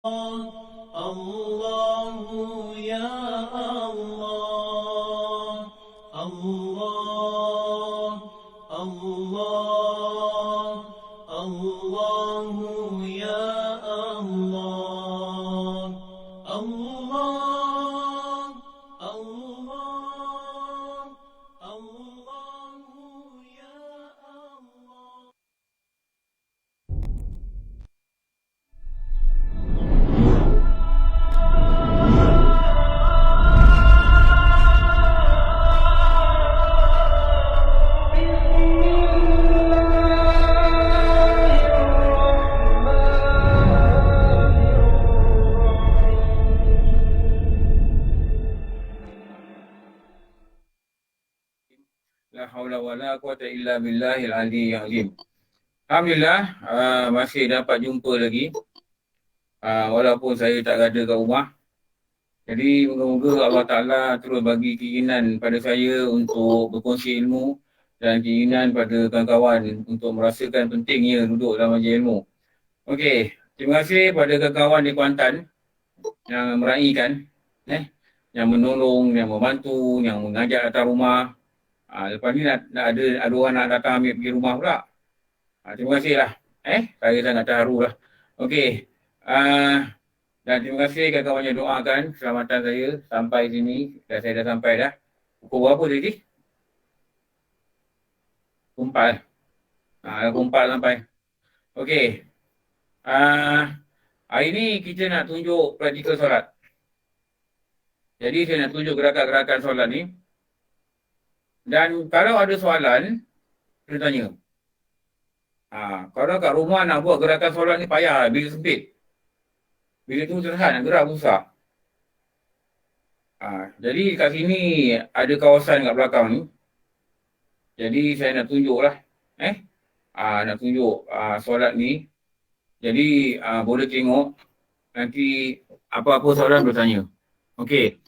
الله يا الله الله الله الله يا الله الله الله الله يا الله. La haula wala quwata illa billahil aliyyil azim. Alhamdulillah, masih dapat jumpa lagi. Walaupun saya tak ada kat rumah. Jadi moga-moga Allah Ta'ala terus bagi keinginan pada saya untuk berkongsi ilmu dan keinginan pada kawan-kawan untuk merasakan pentingnya duduk dalam majlis ilmu. Okey, terima kasih pada kawan-kawan di Kuantan yang meraihkan, yang menolong, yang membantu, yang mengajak datang rumah. Lepas ni nak ada orang nak datang ambil pergi rumah pula. Terima kasih lah. Saya sangat terharu lah. Okey. Dan terima kasih kawan-kawan yang doakan keselamatan saya sampai sini. Dan saya dah sampai dah. Pukul berapa tadi? Pukul 4. Pukul 4 sampai. Okey. Hari ni kita nak tunjuk praktikal solat. Jadi saya nak tunjuk gerakan-gerakan solat ni. Dan kalau ada soalan, kita tanya. Kalau kat rumah nak buat gerakan solat ni payah, bila sempit. Bila tu terhad nak gerak susah. Jadi kat sini ada kawasan kat belakang ni. Jadi saya nak tunjuk lah. Nak tunjuk solat ni. Jadi boleh tengok. Nanti apa-apa soalan boleh tanya. Okey.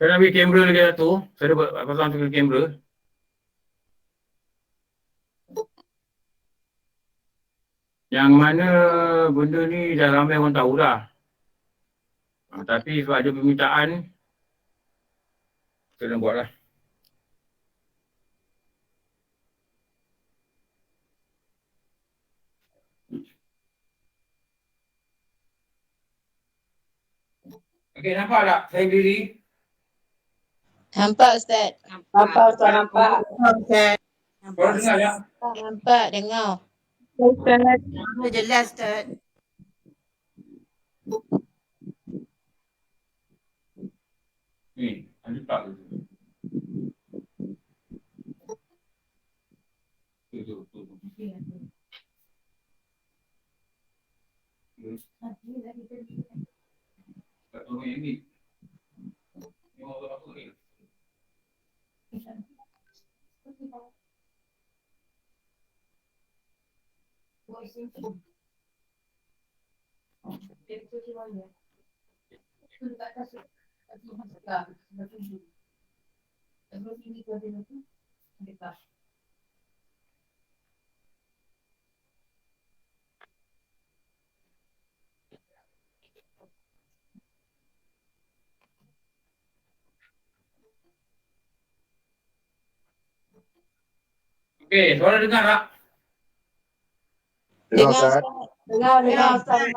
Saya nak ambil kamera lagi satu. Saya dah pasang satu kamera. Yang mana benda ni dah ramai orang tahu dah. Tapi sebab ada permintaan, saya nak buat lah. Okey, nampak tak saya berdiri? Nampak Ustaz. Nampak Ustaz, nampak. Korang dengar tak? Nampak, dengar. Ustaz. Jelas Ustaz. Ni, ada tak tu? Tu. Tak tahu yang ni. Ni orang apa ni? Okey, suara dengar tak? Dengar Ustaz. Dengar Ustaz.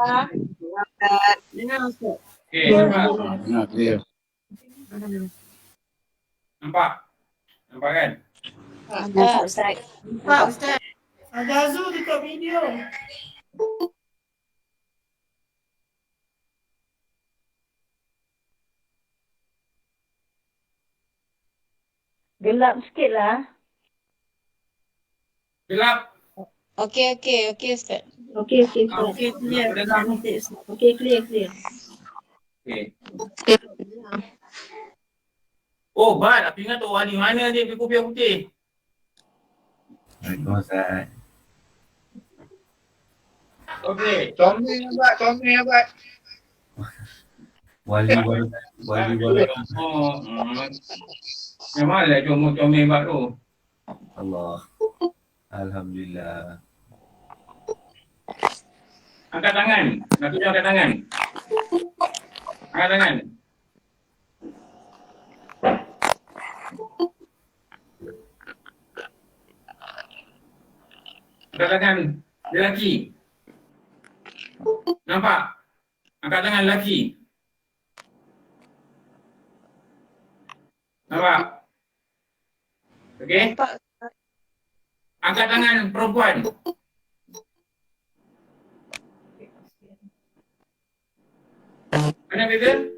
Dengar Ustaz. Okey, nampak? Dengar clear. Nampak? Nampak kan? Nampak Ustaz. Nampak Ustaz. Ada Azul dekat video. Gelap sikit lah. Gelap? Okey Ustaz. Okey Ustaz. Okey, clear. Okey, clear. Okey. Oh, Bat, aku ingat tu orang ni mana dia pergi kopi putih? Waalaikumsalam. Okey. Comel abad. Wali. Memanglah comel Bat tu. Allah. Alhamdulillah. Angkat tangan. Nak tunjuk angkat tangan. Angkat tangan. Angkat tangan lelaki. Nampak? Angkat tangan lelaki. Nampak? Okey? Nampak. Angkat tangan perempuan. Mana beza?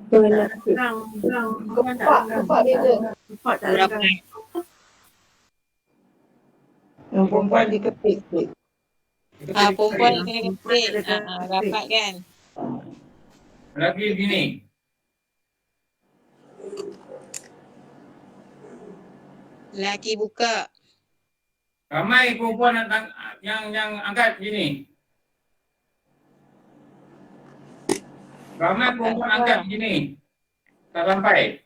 Nampak beza. Nampak tak Berapa? ada. Yang perempuan dia kepik. Perempuan kena kepit. Rapat kan? Lelaki begini. Lelaki buka. Ramai perempuan yang angkat begini. Ramai perempuan angkat begini. Tak sampai.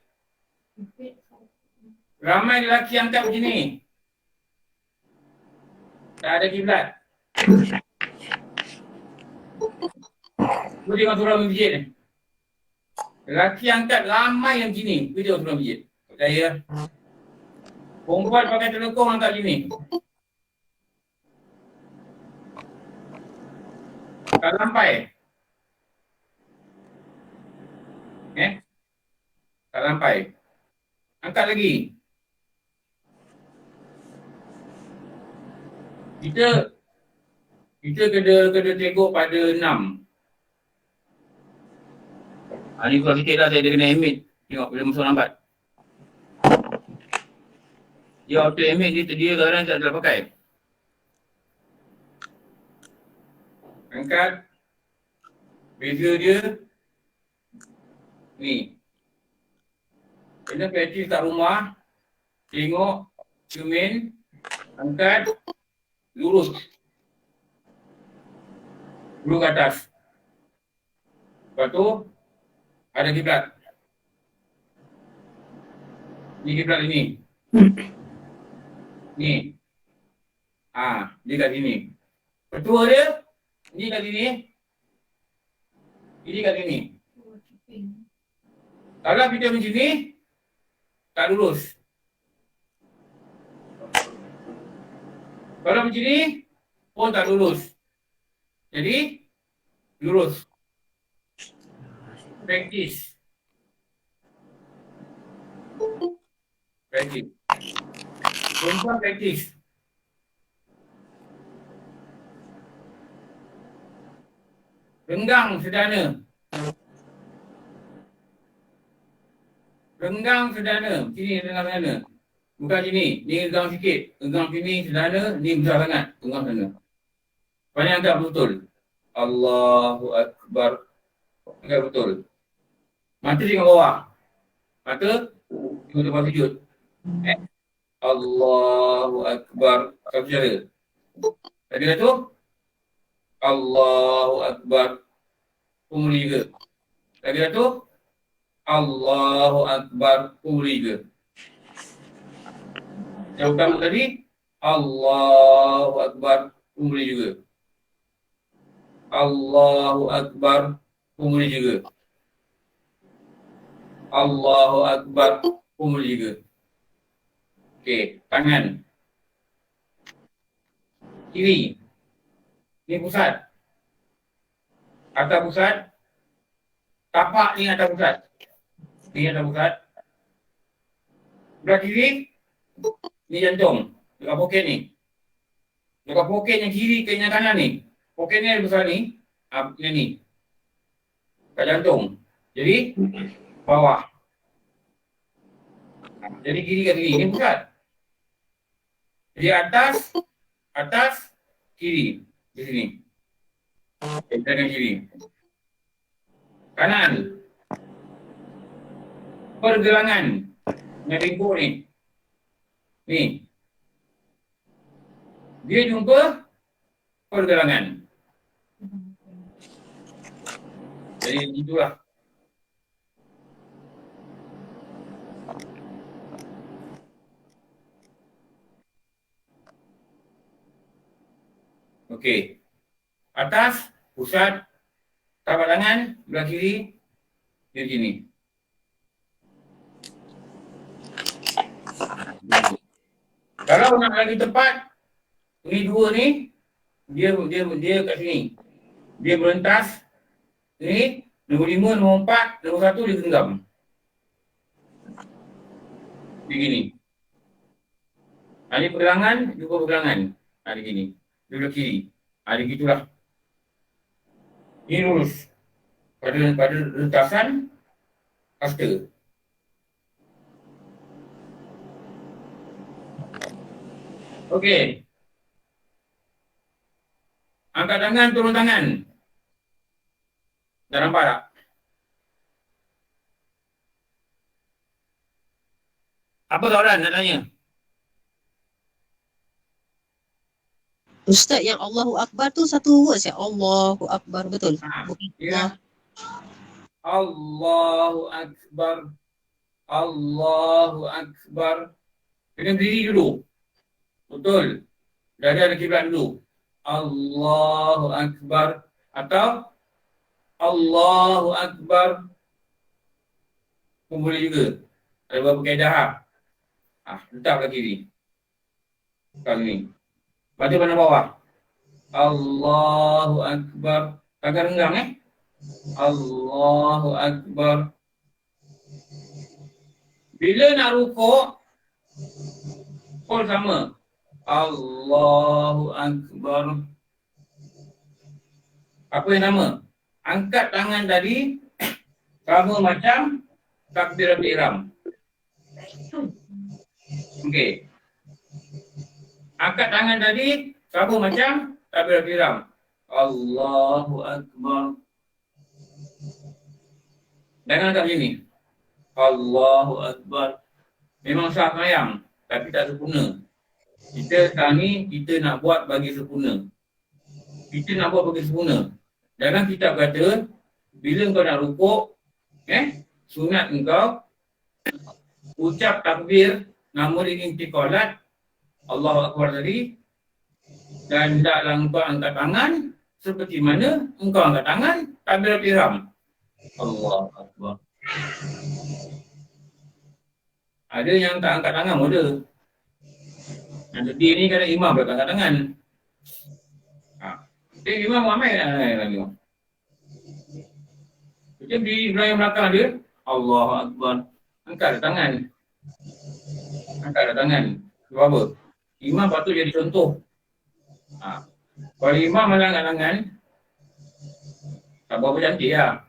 Ramai lelaki angkat begini. Tak ada kiblat. Cuba tengok surah masjid ni. Lelaki angkat ramai yang begini. Video surah masjid. Percaya. Perempuan pakai telekong angkat begini. Tak sampai. Tak sampai. Angkat lagi. Kita kena tengok pada 6. Ni kurang sikit lah saya kena emit. Tengok bila masuk lambat. Dia auto emit dia terdia kadang tak ada pakai. Angkat. Beza dia. Ni. Kena praktis kat rumah. Tengok. Cermin. Angkat. Lurus. Lurus ke atas. Lepas tu. Ada kiblat. Ni kiblat ini. Ni. Dia kat sini. Ketua dia. Ni kat sini. Ini kat sini. Kalau kita macam ni, tak lurus. Kalau macam ni, pun tak lurus. Jadi, lurus. Praktis. Praktis. Perempuan praktis. Renggang sederhana. Renggang sederhana. Sini renggang sederhana. Bukan sini. Ni renggang sikit. Renggang sini sederhana. Ni besar sangat. Renggang sana. Banyak agak betul. Allahu Akbar. Agak betul. Mata tengok bawah. Mata tengok depan sujud. Allahu Akbar. Satu cara. Lagi dah tu. Allahu Akbar. Umur juga. Lagi dah tu. Allahu Akbar. Umur juga. Yang pertama tadi. Allahu Akbar. Umur juga. Allahu Akbar. Umur juga. Allahu Akbar. Umur juga. Okey, tangan. Kiri. Ni pusat. Atas pusat. Tapak ni atas pusat. Ni atas pusat. Belah kiri. Ni jantung. Dekat poket ni. Dekat poket yang kiri ke yang kanan ni. Poket ni ada besar ni. Yang ni. Kat jantung. Jadi, bawah. Jadi kiri kat sini. Ni pusat. Jadi atas, kiri. Di sini. Tangan kiri. Kanan. Pergelangan. Yang ringkuk ni. Ni. Dia jumpa pergelangan. Jadi itulah. Okey. Atas, pusat, tapak tangan, belah kiri, dia gini. Kalau nak lagi tepat, ini dua ni, dia kat sini. Dia merentas, ni, nombor 5, nombor 4, nombor 1 dia genggam. Begini. Ini pergelangan, jumpa pergelangan. Ada gini. Dia belah kiri. Ada gitulah. Ini lurus. Pada rentasan, kasta. Okey. Angkat tangan, turun tangan. Dah nampak tak? Apa soalan nak tanya? Ustaz, yang Allahu Akbar tu satu words ya? Allahu Akbar, betul? Bukan Ya. Allahu Akbar. Allahu Akbar. Kena berdiri dulu. Betul. Dada ada kiblat dulu. Allahu Akbar. Atau Allahu Akbar. Pun boleh juga. Ada beberapa kaedah. Letak belah kiri. Letak ni. Baca pandang bawah. Allahu Akbar. Tangan renggang Allahu Akbar. Bila nak rukuk, pun sama. Allahu Akbar. Apa yang nama? Angkat tangan tadi sama macam takbiratul ihram. Okey. Angkat tangan tadi sama macam takbiratul ihram. Allahu Akbar. Jangan angkat macam ni. Allahu Akbar. Memang sah semayang, tapi tak sempurna. Kita sekarang ni, kita nak buat bagi sempurna. Kita nak buat bagi sempurna. Jangan kita kata, bila kau nak rukuk, sunat engkau, ucap takbir, nama dia intiqalat, Allahu Akbar tadi, dan hendaklah engkau angkat tangan, seperti mana engkau angkat tangan, takbiratul ihram. Allahu Akbar. Ada yang tak angkat tangan pun ada. Yang sedih ni kadang imam tak angkat tangan. Imam ramai lagi. Macam di belakang belakang dia, Allahu Akbar. Angkat tangan. Angkat tangan. Sebab apa? Imam patut jadi contoh. Kalau imam malah angkat tangan, tak berapa cantik lah.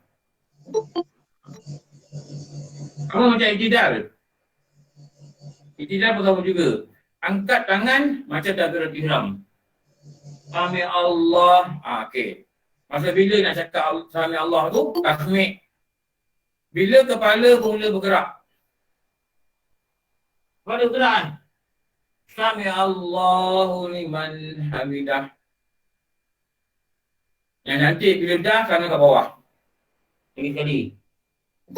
Kamu macam iktidal. Iktidal pun sama juga. Angkat tangan macam takbiratul ihram. Sami Allah. Okey. Masa bila nak cakap Sami Allah tu, tasmi'. Bila kepala mula bergerak. Kepala bergerak kan? Sami Allahu liman hamidah. Yang nanti bila dah, tangan ke bawah. Sekali-sekali.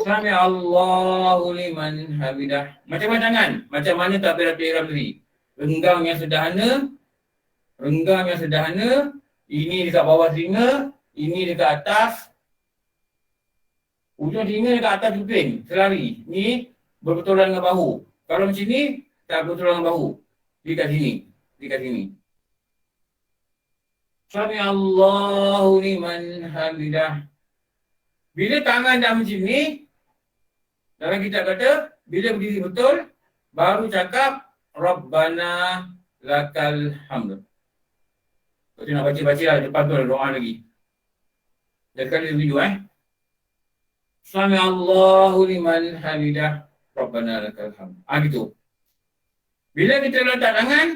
Sami Allahu liman hamidah. Macam mana tangan? Macam mana takbiratul ihram tadi? Renggang yang sederhana. Renggang yang sederhana. Ini dekat bawah telinga. Ini dekat atas. Ujung telinga dekat atas kuping. Selari. Ni berbetulan dengan bahu. Kalau macam ni, tak berbetulan dengan bahu. Dekat sini. Dekat sini. Sami Allahu liman hamidah. Bila tangan dah macam ni, dalam kitab kata, bila berdiri betul, baru cakap, Rabbana lakal hamd. Lepas tu nak baca-baca lah, depan tu ada doa lagi. Dan sekali video Sami Allahu liman hamidah, Rabbana lakal hamd. Gitu. Bila kita letak tangan,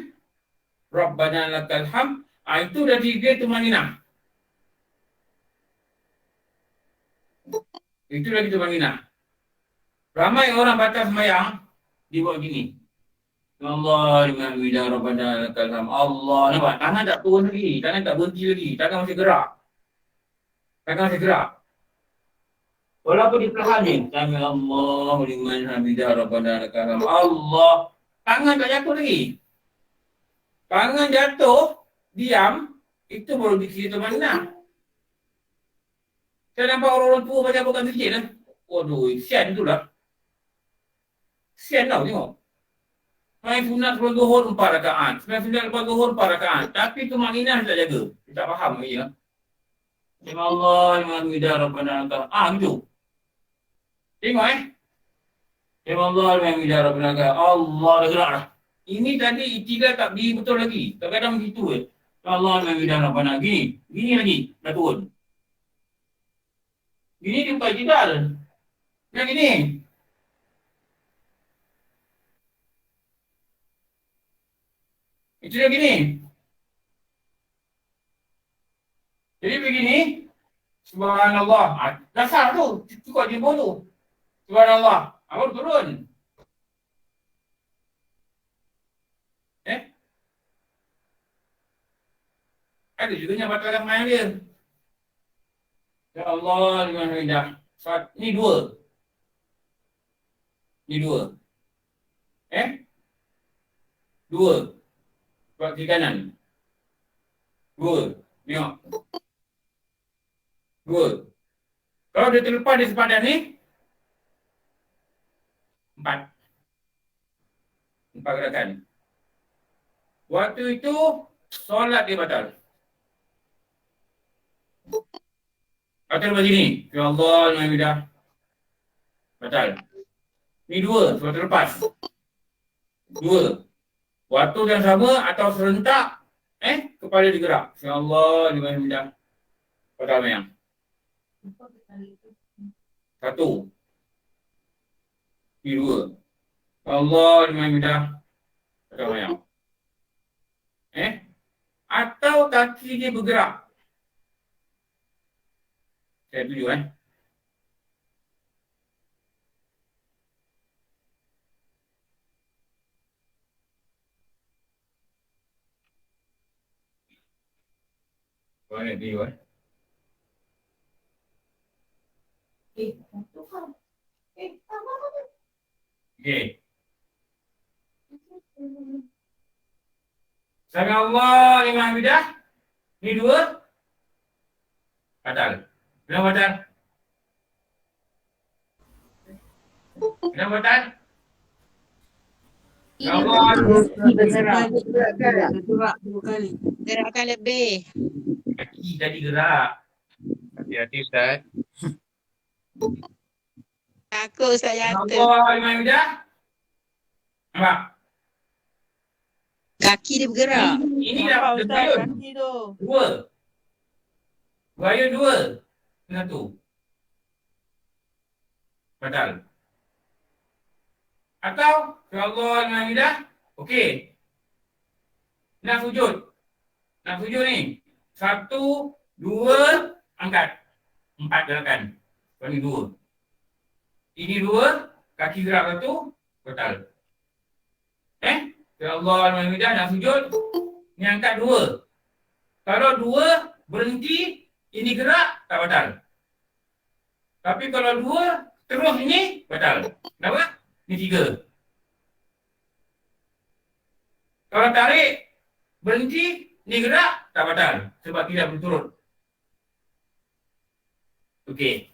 Rabbana lakal hamd, itu dah tiga tumaninah. Itu lagi tumaninah. Ramai orang batas semayang, dia buat gini. Allah liman hamidah, Rabbana lakal hamd. Allah, nampak? Tangan tak turun lagi, tangan tak berhenti lagi, tangan masih gerak. Tangan masih gerak. Walaupun di perlahan ni, Sami Allahu liman hamidah, Rabbana lakal hamd. Allah, tangan tak jatuh lagi. Tangan jatuh, diam, Itu baru dikira mana. Saya nampak orang-orang tua baca bukan masjid lah. Waduh, sian tu lah. Sian tau tengok. Main sunat sebelum zuhur 4 rakaat. Main sunat lepas zuhur 4 rakaat. Tapi tu maknina tak jaga. Dia tak faham lagi lah. Ya Allah, ya Allah, Rabbana lakal. Gitu. Tengok Ya Allah, ya Allah, Rabbana lakal. Allah dah gerak dah. Ini tadi iktidal tak beri betul lagi. Kadang-kadang begitu Ya Allah, ya Allah, Rabbana. Gini lagi. Dah turun. Gini dia bukan iktidal. Yang gini. Itu dia gini. Jadi begini. Subhanallah. Dasar tu. Cukup jempol tu. Subhanallah. Baru turun. Ada juga yang batalkan main dia. Ya Allah, dengan hamidah. Ni 2. Ni 2. 2. Buat kiri kanan. 2. Tengok. 2. Kalau dia terlepas di sepadan ni, 4. 4 gerakan. Waktu itu, solat dia batal. Batal lepas sini. Ya Allah, Alhamdulillah. Batal. Ni 2, solat terlepas. 2. Waktu yang sama atau serentak, kepala digerak. Ya Allah, Alhamdulillah. Batal yang. 1. Ni 2. Ya Allah, Alhamdulillah. Batal yang. Atau kaki dia bergerak. Saya tuju Mana dia Okey. Sami Allah liman hamidah. Ni 2. Batal. Kenapa batal? Kenapa batal? Ya Allah. Gerakkan lebih. Kaki tadi gerak. Hati-hati Ustaz. Takut Ustaz Ya jatuh. Allah liman hamidah. Nampak? Kaki dia bergerak. Ini dah bergayun. 2. Bergayun 2. 1. Batal. Atau, Ya Allah Alhamdulillah. Okey. Nak sujud. Nak sujud ni. 1, 2, angkat. 4 gerakan. Ini 2. Ini 2, kaki gerak 1, batal. Ya Allah Alhamdulillah nak sujud. Ni angkat 2. Kalau 2 berhenti, ini gerak, tak batal. Tapi kalau 2 terus ini, batal. Kenapa? Ini 3. Kalau tarik, berhenti, ini gerak, tak batal. Sebab tidak berturut. Okey.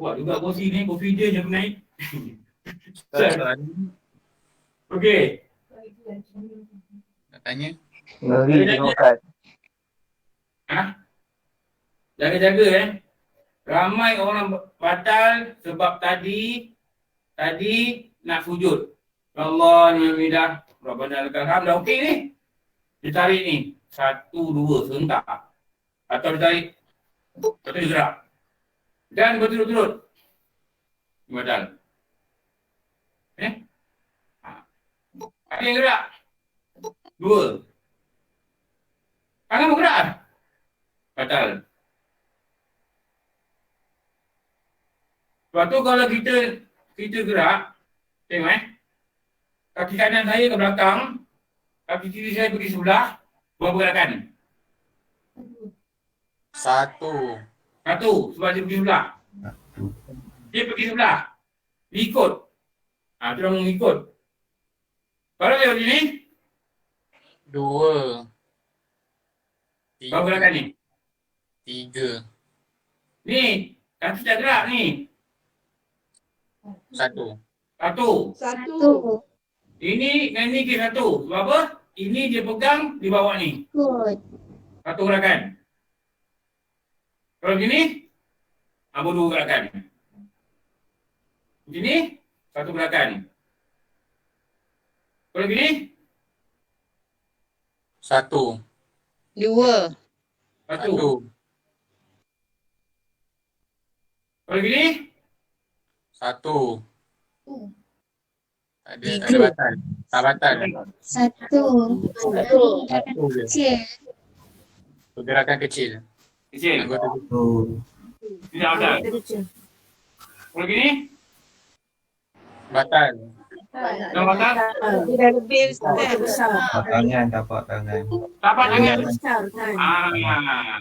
Wah, juga kursi ni, kursi dia je naik. Ustaz, Okey. nak tanya. Ngeri tengok Ustaz. Jaga-jaga Ramai orang batal sebab tadi nak sujud. Allah Alhamdulillah. Rabbana lakal hamd. Dah okey ni. Ditarik ni. 1, 2 serentak. Atau ditarik. Atau digerak. Dan berturut-turut. Batal. Ada yang gerak. 2. Tangan bergerak. Batal. Lepas tu kalau kita gerak, tengok kaki kanan saya ke belakang, kaki kiri saya pergi sebelah, buat pergerakan. 1. 1, sebab dia pergi sebelah. Dia pergi sebelah. Dia ikut. Dia orang mengikut. Kalau dia begini, Dua. Berapa gerakan ni? Tiga. Ni, kaki tak gerak ni. Satu. Satu. Satu. Ini dengan ni ke satu. Sebab apa? Ini dia pegang di bawah ni. Good. Satu gerakan. Kalau gini, ambil dua gerakan. Gini, satu gerakan. Kalau gini, Satu. Dua. satu. Satu. Kalau gini, Satu. Ada Tiga. batal. Tak batal. Satu. Satu je. Kecil. Pergerakan kecil. kecil. Anggota Tidak ada. Kalau gini, batal. dah batal. Dah lebih Ustaz. Tapak tangan, tapak tangan. Tapak tangan. Besar kan. Ah.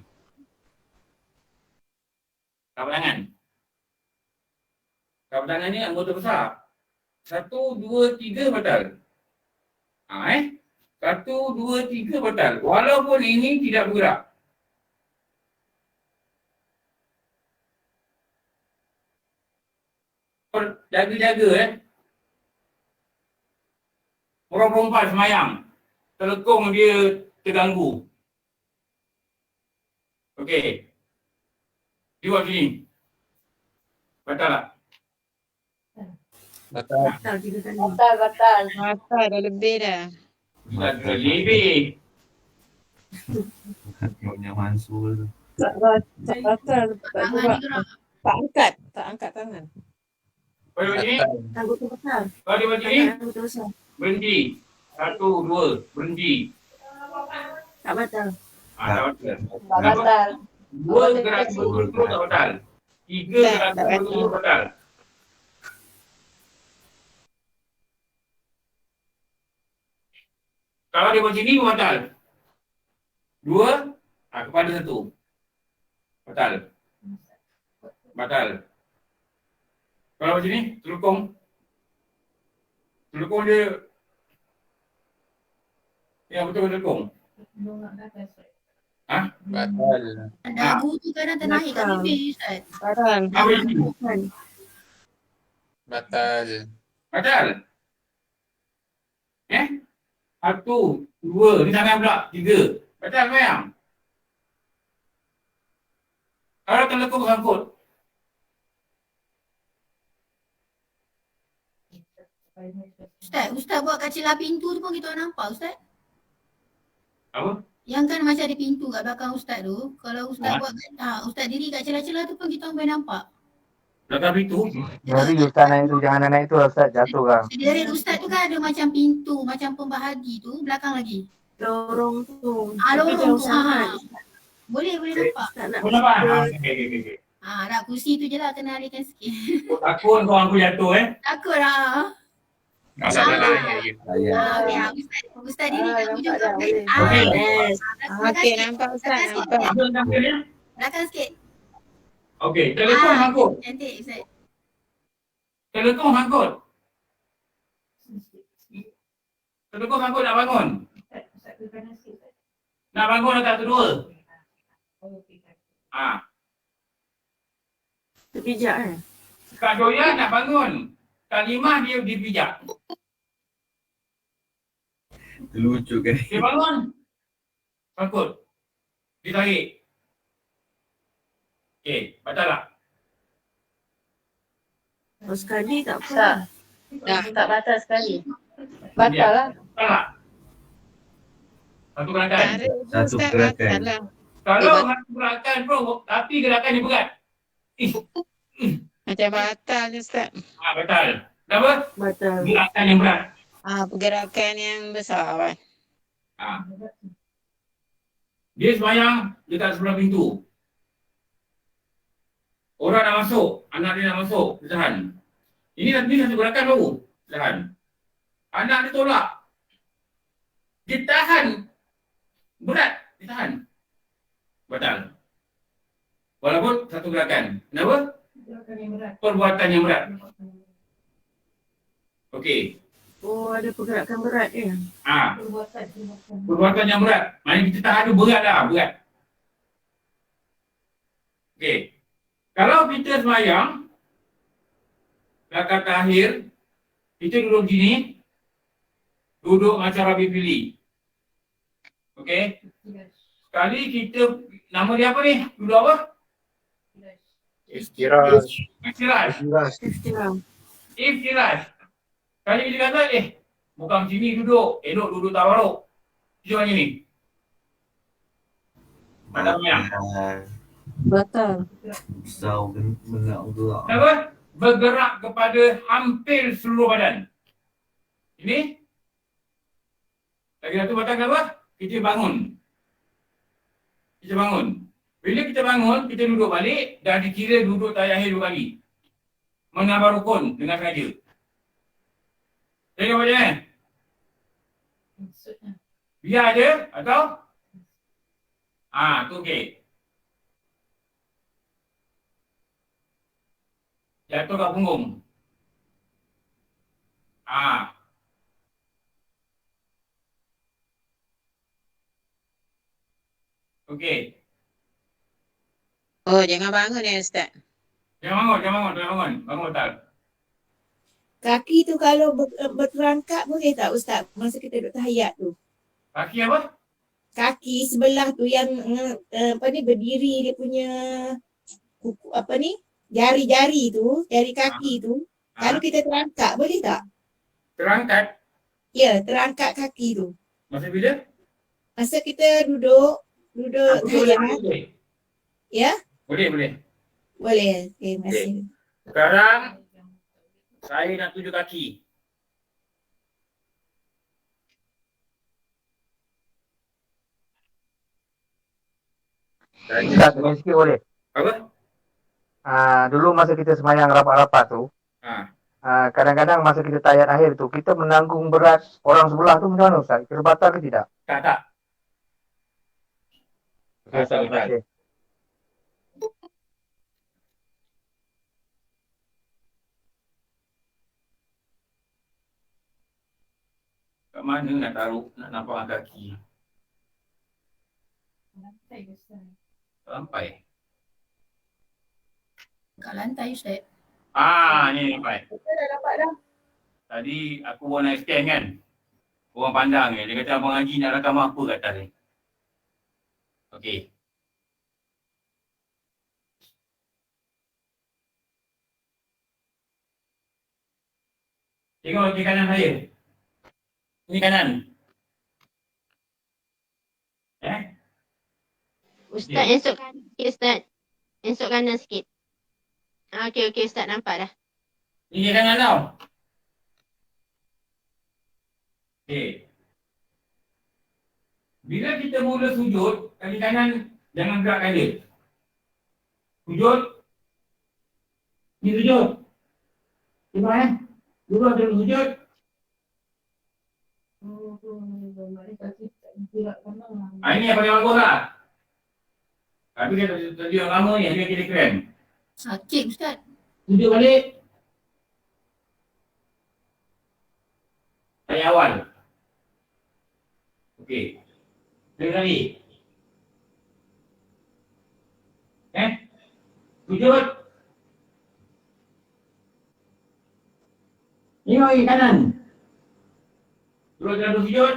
Tapak tangan. Tapak tangan ni anggota besar. 1, 2, 3 batal. Satu, dua, tiga batal. Walaupun ini tidak bergerak. Jaga-jaga orang perempuan semayang. Telekong dia terganggu. Okey. Dia buat sini. Batal tak? Batal. Batal. Masa dah lebih dah. Bukan lebih. Tengoknya Mansur tu. Tak batal. Tak angkat. Tak angkat tangan. Kalau buat sini, Batal. Anggota besar. kalau dia buat sini, Anggota besar. berhenti. 1, 2, berhenti. Tak batal. Tak batal. Tak batal. Dua gerakan berturut-turut tak batal. Tiga Tak gerakan batal. berturut-turut batal. Kalau dia buat sini, batal. Dua, kepada satu. Batal. Batal. Kalau buat sini, telukong. Telukong dia yang betul telukong. Batal. Dagu tu kadang ternaik kat bibir Ustaz. Batal. Apa ini? Batal. Batal. Satu, dua, ni tangan pula, tiga. Batal sayang. Kalau telekong sangkut, Ustaz buat kat celah pintu tu pun kita orang nampak Ustaz. apa? Yang kan macam ada pintu kat belakang Ustaz tu. Kalau Ustaz buat Ustaz diri kat celah-celah tu pun kita orang boleh nampak. Belakang pintu. Jadi Ustaz naik tu, jangan naik tu Ustaz, jatuh kan. Sederet Ustaz tu kan ada macam pintu, macam pembahagi tu belakang lagi. Lorong tu. Lorong Jauh tu. sangat. Boleh nampak. Tak nak. Kau nampak? Okey. Nak kursi tu je lah kena alihkan sikit. Takut kau aku jatuh Takut lah. Masalah lain lagi. Okey, Ustaz diri kat hujung tu. Okey. Yes. Okey, nampak Ustaz, nampak. Belakang sikit. Okey, telekong sangkut. Cantik Ustaz. Telekong sangkut. Telekong sangkut nak bangun. Nak bangun atas kedua. Terpijak kan? Kak Joya nak bangun. Kak Limah dia dipijak. Lucu kan. Dia bangun. Sangkut. Ditarik. Okey, batal tak? Kalau sekali tak apa. Tak batal sekali. Batal lah. Batal tak? Satu Tak gerakan. ada Satu Ustaz, gerakan. batal lah. Kalau satu gerakan bro, tapi gerakan ni berat. Macam batal je Ustaz. Batal. Kenapa? Batal. Gerakan yang berat. Pergerakan yang besar kan. Dia sembahyang dekat sebelah pintu. Orang nak masuk, anak dia nak masuk, dia tahan. Ini satu gerakan baru, tahan. Anak dia tolak. Dia tahan. Berat, dia tahan. Batal. Walaupun satu gerakan. Kenapa? Perbuatan yang berat. Okey. Oh, ada pergerakan berat ya? Perbuatan yang berat. Maknanya kita tak ada berat lah, berat. Okey. Kalau kita semayang, rakaat akhir, kita duduk gini, duduk macam Rabi pilih. Okey. Sekali kita, nama dia apa ni? Duduk apa? Istirahat. Istirahat. Istirahat. Istirahat. Kali kita kata, bukan sini duduk, elok duduk tawaruk. Macam mana ni? Mana semayang? Batal. Besar benak gerak. Kenapa? Bergerak kepada hampir seluruh badan. Ini? Lagi satu batal kenapa? Kita bangun. Kita bangun. Bila kita bangun, kita duduk balik dan dikira duduk tayang akhir 2 kali. Menambah rukun dengan sengaja. Tengok macam mana? Biar je atau? Tu okey. Jatuh kat punggung. Okey. Oh, jangan bangun ya Ustaz. Jangan bangun. Bangun tak? Kaki tu kalau berterangkap boleh tak Ustaz? Masa kita duduk tahiyat tu. Kaki apa? Kaki sebelah tu yang berdiri dia punya jari-jari tu, jari kaki tu. Kalau kita terangkat boleh tak? Terangkat. Ya, terangkat kaki tu. Masa bila? Masa kita duduk tahiyat. Boleh. Ya? Boleh. Boleh. Okey, terima kasih. Sekarang saya nak tuju kaki. Ustaz, tanya sikit boleh? Apa? Dulu masa kita semayang rapat-rapat tu, kadang-kadang masa kita tahiyat akhir tu, kita menanggung berat orang sebelah tu macam mana Ustaz? Kira batal ke tidak? Tak. Okey, Ustaz, terima kasih. Kat mana nak taruh, nak nampak kaki? Sampai. Kat lantai Ustaz. Ni sampai. Dah dapat dah. Tadi aku buat naik stand kan. Orang pandang dia kata Abang Haji nak rakam apa kat atas ni. Okey. Tengok kiri kanan saya. Ini kanan. Ustaz, esok kanan sikit Ustaz. Esok kanan sikit. Okey Ustaz, nampak dah. Ini kiri kanan tau. Okey. Bila kita mula sujud, kaki kanan jangan gerakkan dia. Sujud. Ni sujud. Tengok Dulu ada sujud. Ini yang paling bagus lah. Tapi dia tadi yang lama ni, dia kira keren. Sakit Ustaz. Sujud balik. Ayat awal. Okey. Dengar lagi. Sujud. Tengok kiri kanan. Terus jatuh sujud.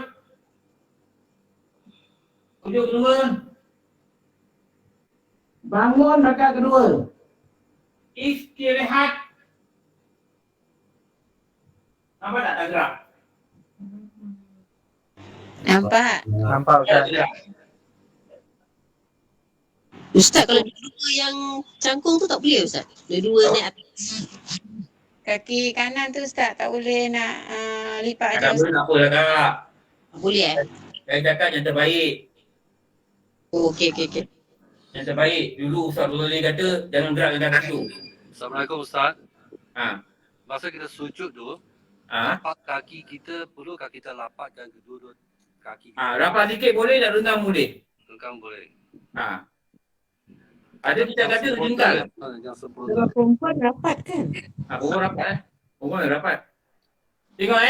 Sujud kedua. Bangun rakaat kedua. Istirahat. Nampak tak gerak? Nampak? Nampak Ustaz. Ustaz, kalau dua-dua yang cangkung tu tak boleh Ustaz? Dua-dua naik atas. Kaki kanan tu Ustaz tak boleh nak lipat Tak aja boleh Ustaz. nak apa lah kak. Boleh Saya cakap yang terbaik. Oh, okey. Yang terbaik. Dulu Ustaz Ruzali kata jangan gerakkan kaki tu. Assalamualaikum Ustaz. Masa kita sujud tu, lapak kaki kita perlukah kita lapatkan kedua-dua kaki rapat sikit boleh, tak renggang boleh. Renggang boleh. Ada kita kata jengkal. Kalau perempuan rapat kan? Perempuan rapat Perempuan rapat. Tengok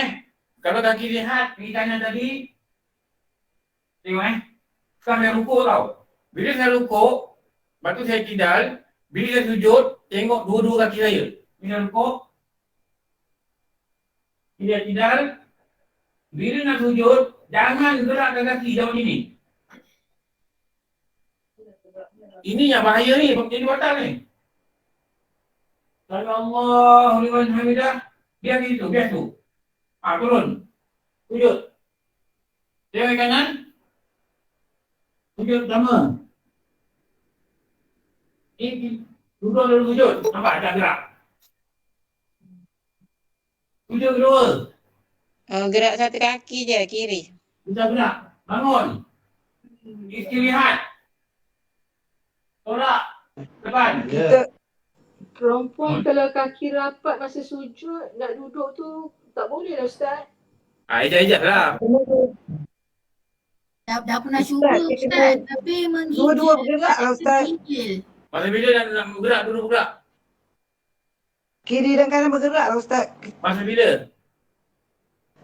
Kalau kaki lihat, kaki kanan tadi, tengok sekarang saya rukuk tau. Bila saya rukuk, lepas tu saya kidal, bila saya sujud, tengok dua-dua kaki saya. Bila rukuk, bila kidal, bila nak sujud, jangan gerakkan kaki jauh sini. Ini yang bahaya ni, jadi batal ni. Allahu liman hamidah, biar gitu, biar tu. Turun. Sujud. Tengok kanan. Sujud pertama. Ini duduk lalu sujud. Nampak tak gerak? Sujud kedua. Gerak satu kaki je kiri. Sudah gerak. Bangun. Istirahat. Tolak. Depan. Kita perempuan kalau kaki rapat masa sujud nak duduk tu tak boleh lah Ustaz. Ejak-ejak lah. Dah pernah cuba Ustaz, tapi menggigil. Dua-dua bergerak lah Ustaz. Menggigil. Masa bila nak bergerak, duduk bergerak? Kiri dan kanan bergerak lah Ustaz. Masa bila?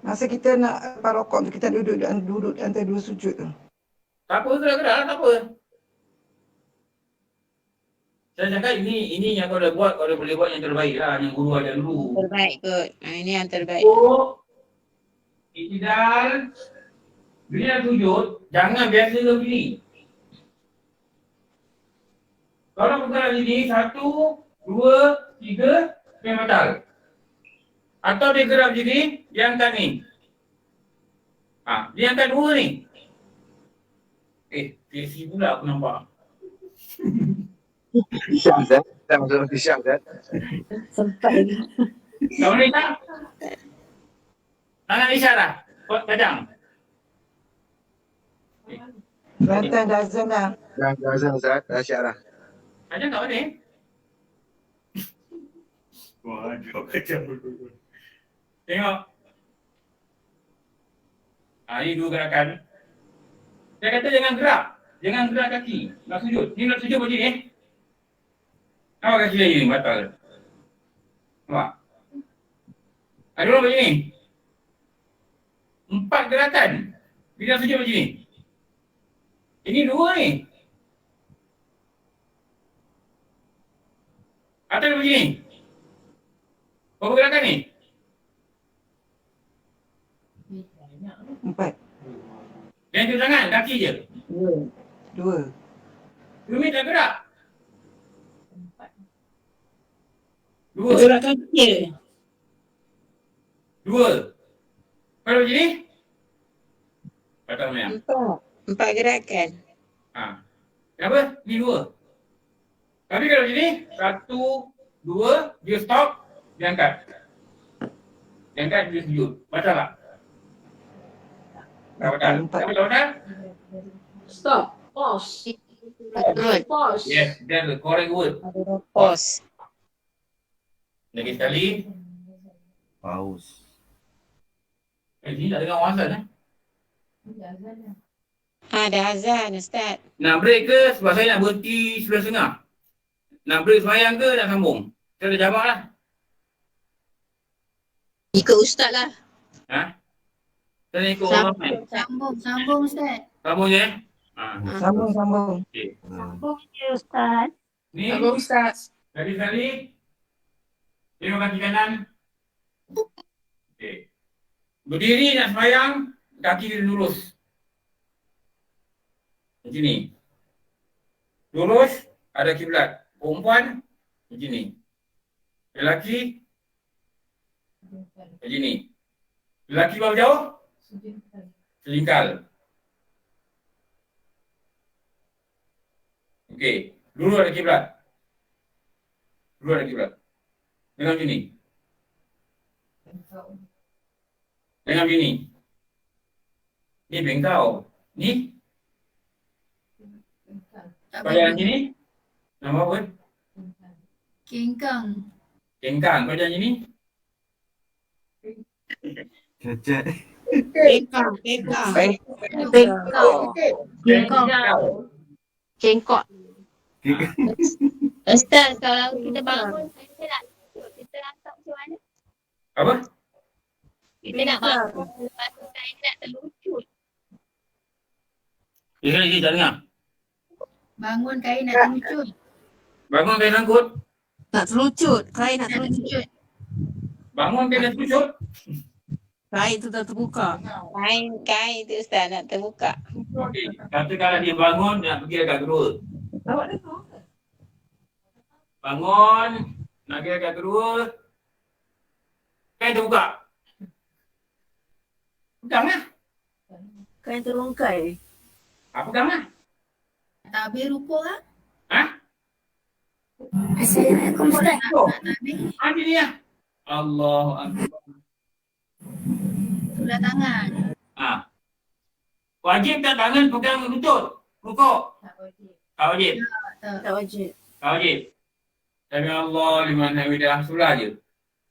Masa kita nak parokok tu kita duduk antara dua sujud tu. Tak apa, gerak-gerak lah, tak apa. Saya cakap ini yang kau dah buat, kau dah boleh buat yang terbaik lah, yang guru ajar dulu. Terbaik kot. Ini yang terbaik. Iktidal. Bila nak sujud, jangan biasa ke begini. Kalau bergerak sini, 1, 2, 3, memang batal. Atau dia gerak sini, dia angkat ni. Dia angkat 2 ni. PC pula aku nampak. Syam Zat. Tak masuk nanti Syam Zat. Sempat lagi. Tak boleh tak? Tangan isyarat. Kadang. Kelantan dah azan dah. Dah azan Zat. Dah syak dah. Kadang tak boleh. Tengok. Ini 2 gerakan. Saya kata jangan gerak. Jangan gerak kaki. Nak sujud. Ni nak sujud macam ni. Nampak kaki saya ni batal. Nampak? Ada orang macam ni. 4 gerakan. Bila sujud macam ni. Ini 2 ni. Atau macam ni. Berapa gerakan ni? 4. Yang tu tangan, kaki je. 2. Rumi tak gerak. 2. Gerakan kecil. 2. Kalau macam ni? Batal Mayang. 4 gerakan. Kenapa? Ni 2. Tapi kalau macam ni, 1, 2, dia stop, dia angkat. Dia angkat, dia sujud. Batal tak? Tak batal. Tak batal? Stop. Pause. Pause. Yes, that's the correct word. Pause. Lagi sekali. Paus. Ini tak dengar orang azan Dah azan Ustaz. Nak break ke? Sebab saya nak berhenti 11.30. Nak break semayang ke nak sambung? Saya dah jawab lah. Ikut ustaz lah. Saya nak ikut orang ramai. Sambung Ustaz. Sambung je. Sambung. Okay. Sambung je Ustaz. Ni. Sambung Ustaz. Lagi sekali. Tengok kaki kanan. Okay. Berdiri nak semayang, kaki kita lurus. Macam ni. Lurus, ada kiblat. Perempuan, macam ni. Lelaki, macam ni. Lelaki berapa jauh? Selingkal. Okey. Dulu ada kiblat. Dengan macam ni. Dengan macam ni. Ni bengkau. Ni. Kalau yang macam ni. Nama apa? Kengkang. Kengkang. Kalau yang macam ni. Cacat. Cengkok. Ustaz, kalau kita bangun, kita nak kita rasa macam mana? Apa? Kita nak bangun, lepas tu kain nak terlucut. Dia tak dengar. Bangun kain nak terlucut. Bangun kain sangkut. Nak terlucut. Kain nak terlucut. Bangun kain sangkut. Kain tu dah terbuka. Kain tu Ustaz nak terbuka. Okey. Katakanlah dia bangun, dia nak pergi dekat kedua. Awak dengar? Bangun, nak pergi dekat kedua. Kain terbuka. Pegang lah. Kain terungkai. Pegang lah. Tak habis rukuk lah. Ha? Assalamualaikum Ustaz. Ada ni lah. Allahu Akbar. Tulah tangan. Ha. Wajib tak tangan pegang lutut? Rukuk? Tak wajib. Tak wajib. Tak wajib. Tak wajib. Sami Allah liman hamidah, sebelah je.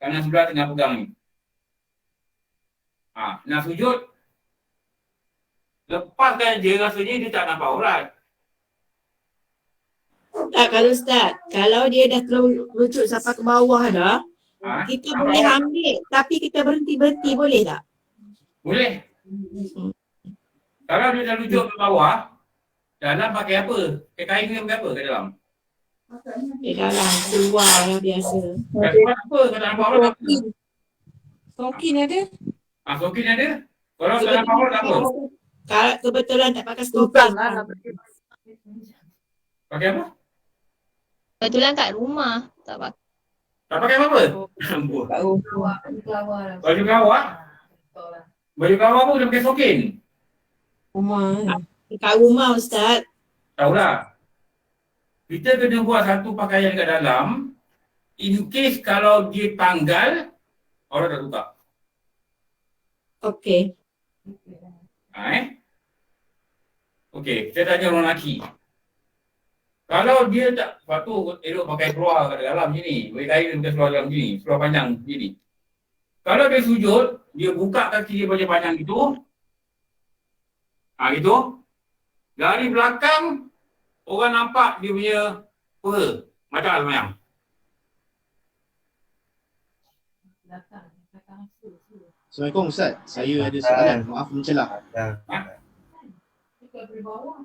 Kanan sebelah tengah pegang ni. Nak sujud. Lepaskan je, rasanya dia tak nampak aurat. Tak, kalau Ustaz, kalau dia dah terlucut sampai ke bawah dah, kita boleh ambil tapi kita berhenti-berhenti, boleh tak? Boleh. Kalau dia dah lucut ke bawah, dalam pakai apa? Pakai kain ke pakai apa kat dalam? Di dalam, keluar lah biasa. Kat luar apa? Kat dalam bawah apa? Sokin ada? Sokin ada? Kalau kat dalam bawah apa? Kalau kebetulan tak pakai stokin. Pakai apa? Kebetulan kat rumah. Tak pakai. Tak pakai apa-apa? Baju kawat? Baju kawat pun dia pakai sokin? Rumah. Kat rumah Ustaz. Tahulah. Kita kena buat satu pakaian kat dalam. In case kalau dia tanggal, orang dah buka. Okey. Okey, kita tanya orang lelaki. Kalau dia tak, lepas tu elok pakai seluar kat dalam sini. Pakai kain pakai seluar dalam sini, seluar panjang sini. Kalau dia sujud, dia buka kaki dia macam panjang gitu. Gitu. Dari belakang, orang nampak dia punya peha. Macam semayang. Assalamualaikum Ustaz. Saya ada soalan. Maaf mencelah.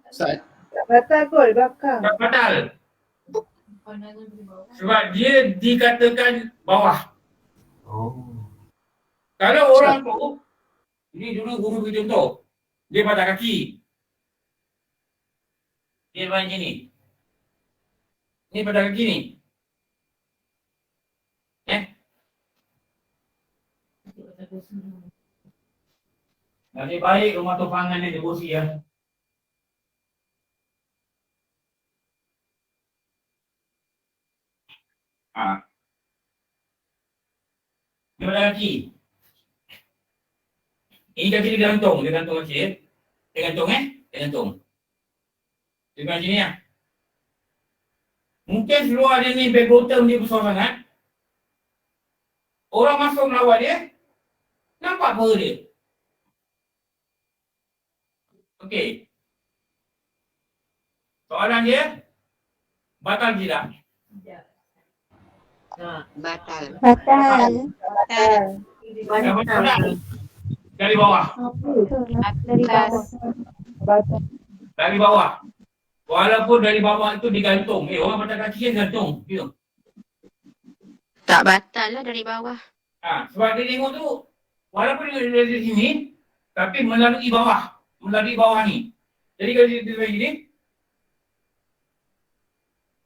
Ustaz. Tak batal kot belakang. Tak batal. Sebab dia dikatakan bawah. Kalau orang tu, ini dulu guru beri contoh. Dia patah kaki. Dia main macam ni patah kaki ni. Nasib baik rumah topangan ni dia bosi ya. Dia patah kaki. Ini kaki dia gantung kaki. Dia gantung Dia gantung. Dia macam ni lah. Mungkin seluar dia ni bag bottom dia besar sangat. Orang masuk melawat dia, nampak peha dia. Okey. Soalan dia, batal tidak? Batal. Dari bawah. Dari bawah. Walaupun dari bawah itu digantung. Orang patah kaki kan gantung. Tak batal lah dari bawah. Sebab dia tengok tu, walaupun dia dari sini, tapi melalui bawah. Melalui bawah ni. Jadi kalau dia sampai gini,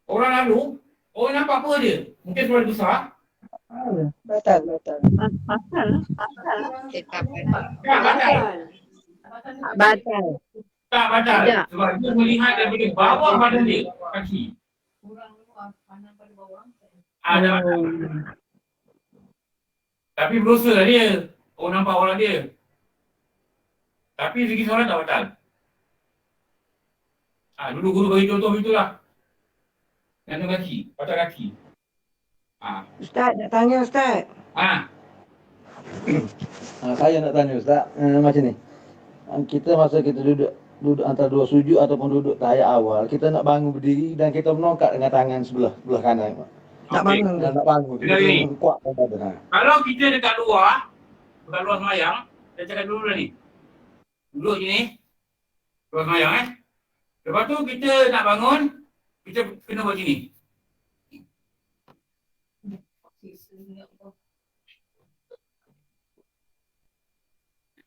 orang lalu, orang nampak apa dia? Mungkin suara besar. Batal. Batal. Tak batal. Sebab dia melihat daripada bawah badan dia, kaki. Ada. Tapi berusaha lah dia. Orang nampak orang dia. Tapi segi soalan tak batal. Dulu guru bagi contoh itulah. Gantung kaki, patah kaki. Ustaz, nak tanya Ustaz. Saya nak tanya Ustaz, macam ni. Kita masa kita duduk antara dua sujud ataupun duduk tahiyat awal, kita nak bangun berdiri dan kita menongkat dengan tangan sebelah kanan. Nak bangun. Kalau kita dekat luar, Bukan luar semayang. Saya cakap dulu dah ni. Duduk sini. Luar semayang Lepas tu kita nak bangun, kita kena buat sini.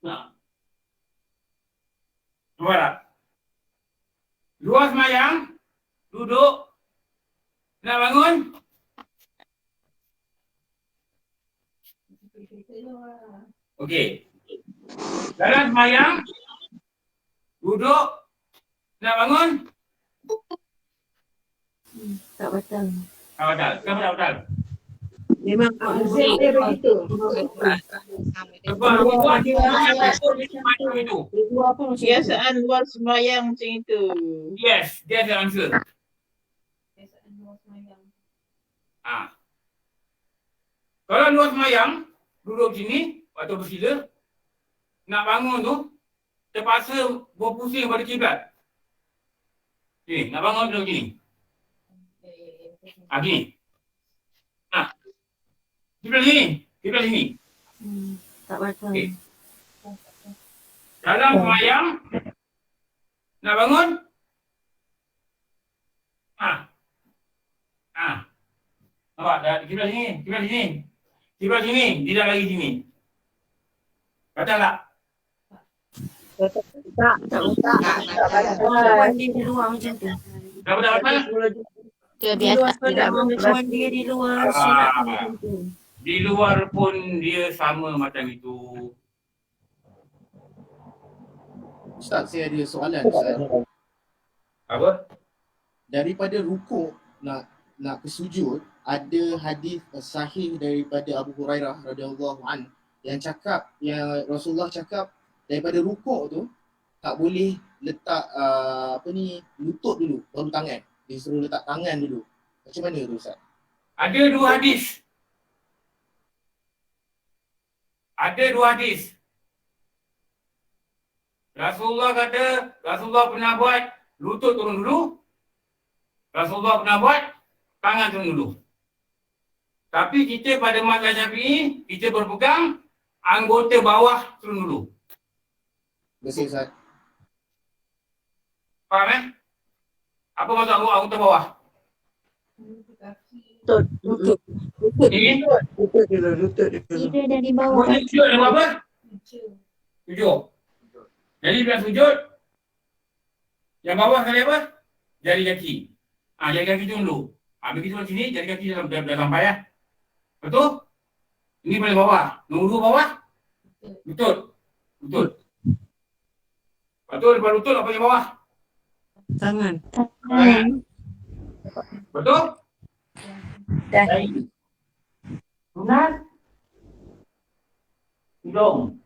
Nah. Nampak tak? Luar semayang, duduk, nak bangun. Okey. Dalam semayang, duduk, nak bangun. Tak batal. Tak batal. Kenapa tak batal? Memang Azim dia begitu. Sebab luar itu. Kebiasaan luar sembahyang macam itu. Yes, that's the answer. Kalau luar semayang, duduk sini atau bersila, nak bangun tu, terpaksa berpusing pada kiblat. Sini, nak bangun duduk sini. Gini. Kiblat sini. tak batal. Okay. Dalam semayang, nak bangun. Nampak tak? Kiblat sini. Tidak lagi sini. Batal tak? Tak batal. Dia di luar macam tu. Dah batal? Kebiasaan dia di luar sunat macam tu. Di luar pun dia sama macam itu. Ustaz, saya ada soalan Ustaz. Apa? Daripada rukuk nak ke sujud, ada hadis sahih daripada Abu Hurairah radhiyallahu an yang Rasulullah cakap daripada rukuk tu tak boleh letak lutut dulu baru tangan. Disuruh letak tangan dulu. Macam mana tu Ustaz? Ada dua hadis. Rasulullah kata, Rasulullah pernah buat lutut turun dulu. Rasulullah pernah buat tangan turun dulu. Tapi kita pada mazhab Syafi'i, kita berpegang anggota bawah turun dulu. Betul Ustaz. Faham Apa maksud anggota bawah? Lutut. Ini? Tiga dari bawah. Sujud dengan apa? Sujud. Jadi bila sujud, yang bawah sekali apa? Jari kaki. Jari kaki tu dulu. Begitu kat sini, jari kaki dah sampai Betul? Ini paling bawah. Nombor 2 bawah? Lutut. Lepas tu lepas lutut apa yang bawah? Tangan. Betul? Dahi. Sunat. Hidung.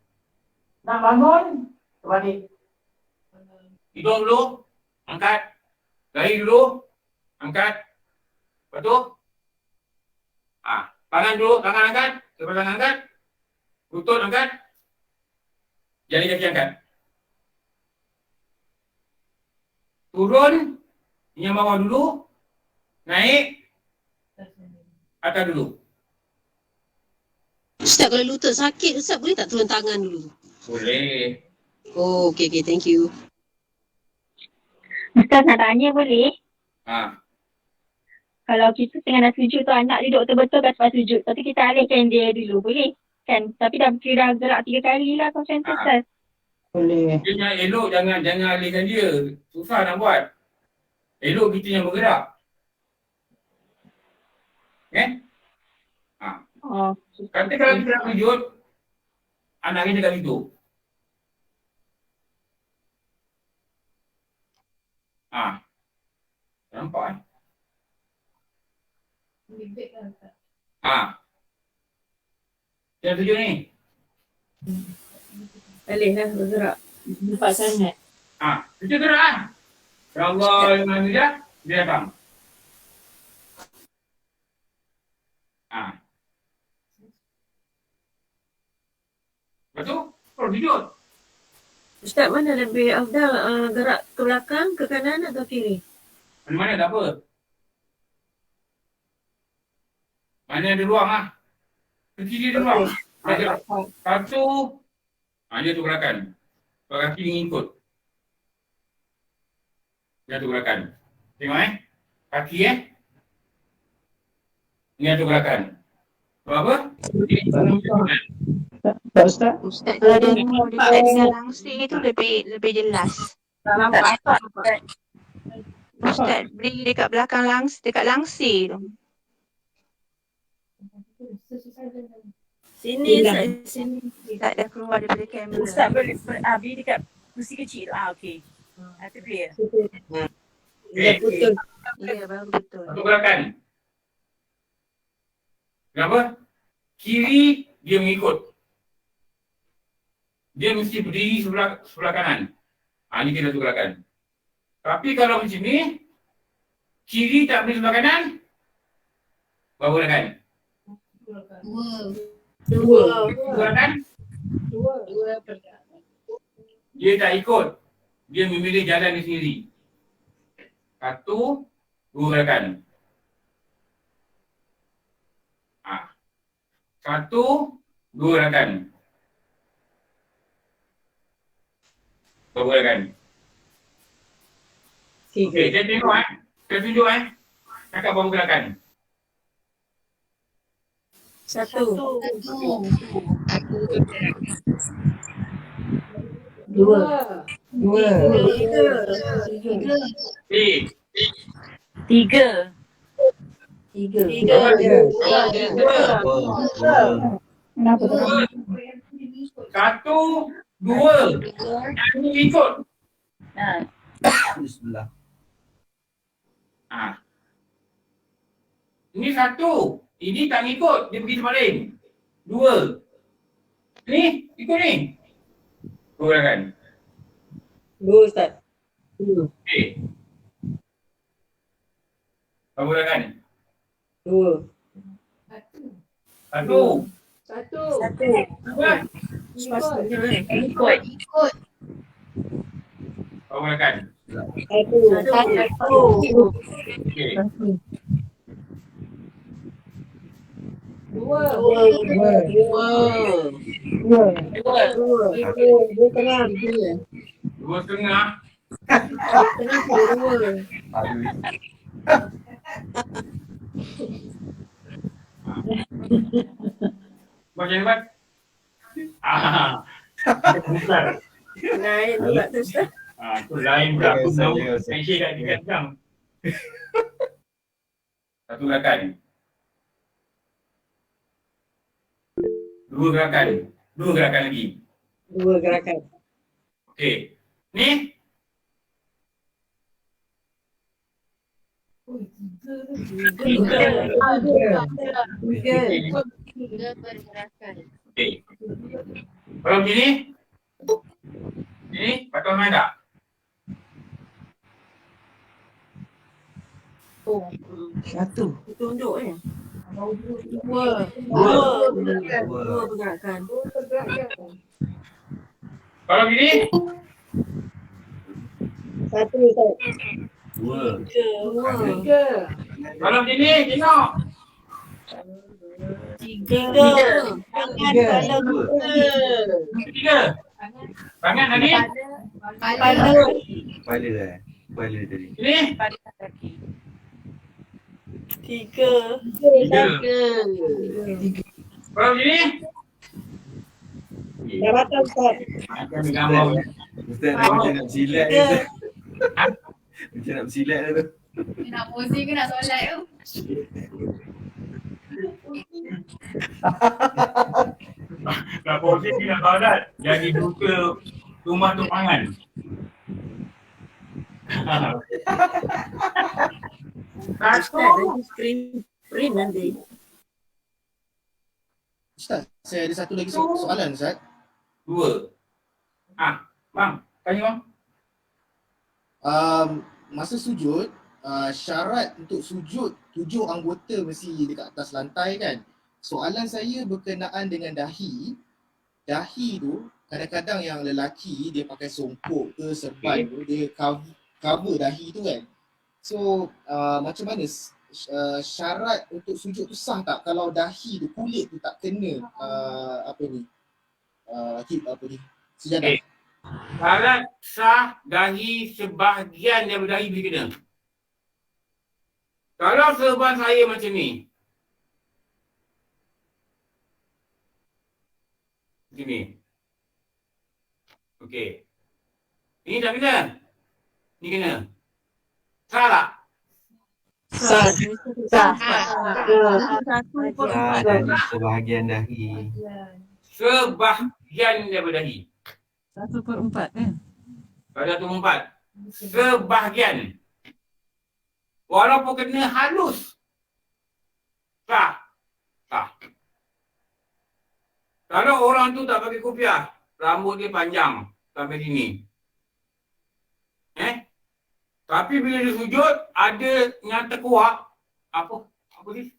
Nak bangun, terbalik. Hidung dulu, angkat. Dahi dulu, angkat. Betul? Tangan dulu, tangan angkat. Lepas tangan angkat. Lutut angkat. Jari kaki angkat. Turun, yang bawah dulu. Naik. Atas dulu. Ustaz, kalau lutut sakit, Ustaz boleh tak turun tangan dulu? Boleh. Oh, okay, thank you. Ustaz nak tanya boleh? Kalau kita tengah nak sujud tu anak duduk betul-betul kat tempat sujud. Tapi kita alihkan dia dulu. Boleh? Kan? Tapi dah kira gerak 3 kali lah macam tu Ustaz. Boleh. Dia elok jangan alihkan dia. Susah nak buat. Elok kita yang bergerak. Kata kalau kita nak sujud, anak kita kat situ. Nampak Yang sujud ni. Alih lah bergerak. Nampak sangat. Kita gerak Allah dengan dia datang. Betul? Kalau sujud. Ustaz, mana lebih afdal gerak ke belakang, ke kanan atau kiri? Mana tak apa. Mana ada ruang Ke kiri ada ruang. Satu, dia tu gerakan. Kaki mengikut. Dia tu gerakan. Tengok kaki Ini tu gerakan. Apa? Tak Ustaz? Ustaz, kalau dia nampak dengan langsing itu lebih jelas. Nampak. Ustaz, beri dekat belakang dekat langsir tu. Sini, Ustaz. Sini. Tak dah keluar daripada kamera. Ustaz beri dekat kursi kecil. Okey. Itu clear. Ya, betul. Ya, baru betul. Satu gerakan. Kenapa? Kiri dia mengikut. Dia mesti berdiri sebelah kanan. Ini kita satu gerakan. Tapi kalau macam ni, kiri tak berdiri sebelah kanan, berapa gerakan? Dua. Gerakan? Dua. Dia tak ikut. Dia memilih jalan dia sendiri. Satu, dua gerakan. Satu, dua gerakan. Berapa gerakan? Okey, saya tengok Saya tunjuk Cakap berapa gerakan? Satu. Dua. Tiga. Kenapa? Satu, dua. Ini ikut. Bismillah. Ini satu. Ini tak ikut. Dia pergi tempat lain. Dua. Ni, ikut ni. Dua gerakan. Dua Ustaz. Okey. Berapa gerakan? Dua. Satu. Ikut. Berapa gerakan? Satu. Okey. Dua. Dua setengah. Macam hebat. Naik pula tu Ustaz. Tu lain pula aku tahu. Saya dah 3 jam. Satu gerakan. Dua gerakan lagi. Dua gerakan. Okey. Ni. Tiga pergerakan. Okey. Kalau gini. Ni patut main tak? Satu. Tunjuk Dua. Dua pergerakan. Kalau gini. Satu Ustaz. Tiga. Kalau gini, tengok. Tiga. Tiga. Tangan lagi. Kepala tadi. Ini. Tiga. Kalau gini. Dah batang Ustaz. Akan gambar. Ustaz dah macam nak silat ni. Macam nak bersilat tu. Nak posing ke nak solat tu? Nak posisi nak solat. Jadi buka rumah tu pangan. Print nanti. Ustaz, saya ada satu lagi soalan Ustaz. Dua. Bang, tanya bang. Masa sujud, syarat untuk sujud 7 anggota mesti dekat atas lantai kan. Soalan saya berkenaan dengan dahi. Dahi tu kadang-kadang yang lelaki dia pakai songkok ke serban tu dia cover dahi tu kan. So macam mana syarat untuk sujud tu sah tak kalau dahi tu, kulit tu tak kena sejadah? Okay. Syarat sah dahi sebahagian daripada dahi boleh kena. Kalau serban saya macam ni. Macam ni. Okey. Ini tak kena. Ni kena. Sah tak? Sah. Sebahagian dahi. Sebahagian daripada dahi. 1/4 kan? Pada 1/4. Sebahagian. Walaupun kena halus. Sah. Sah. Kalau orang tu tak pakai kopiah, rambut dia panjang sampai sini. Tapi bila dia sujud, ada yang terkuak. Apa ni?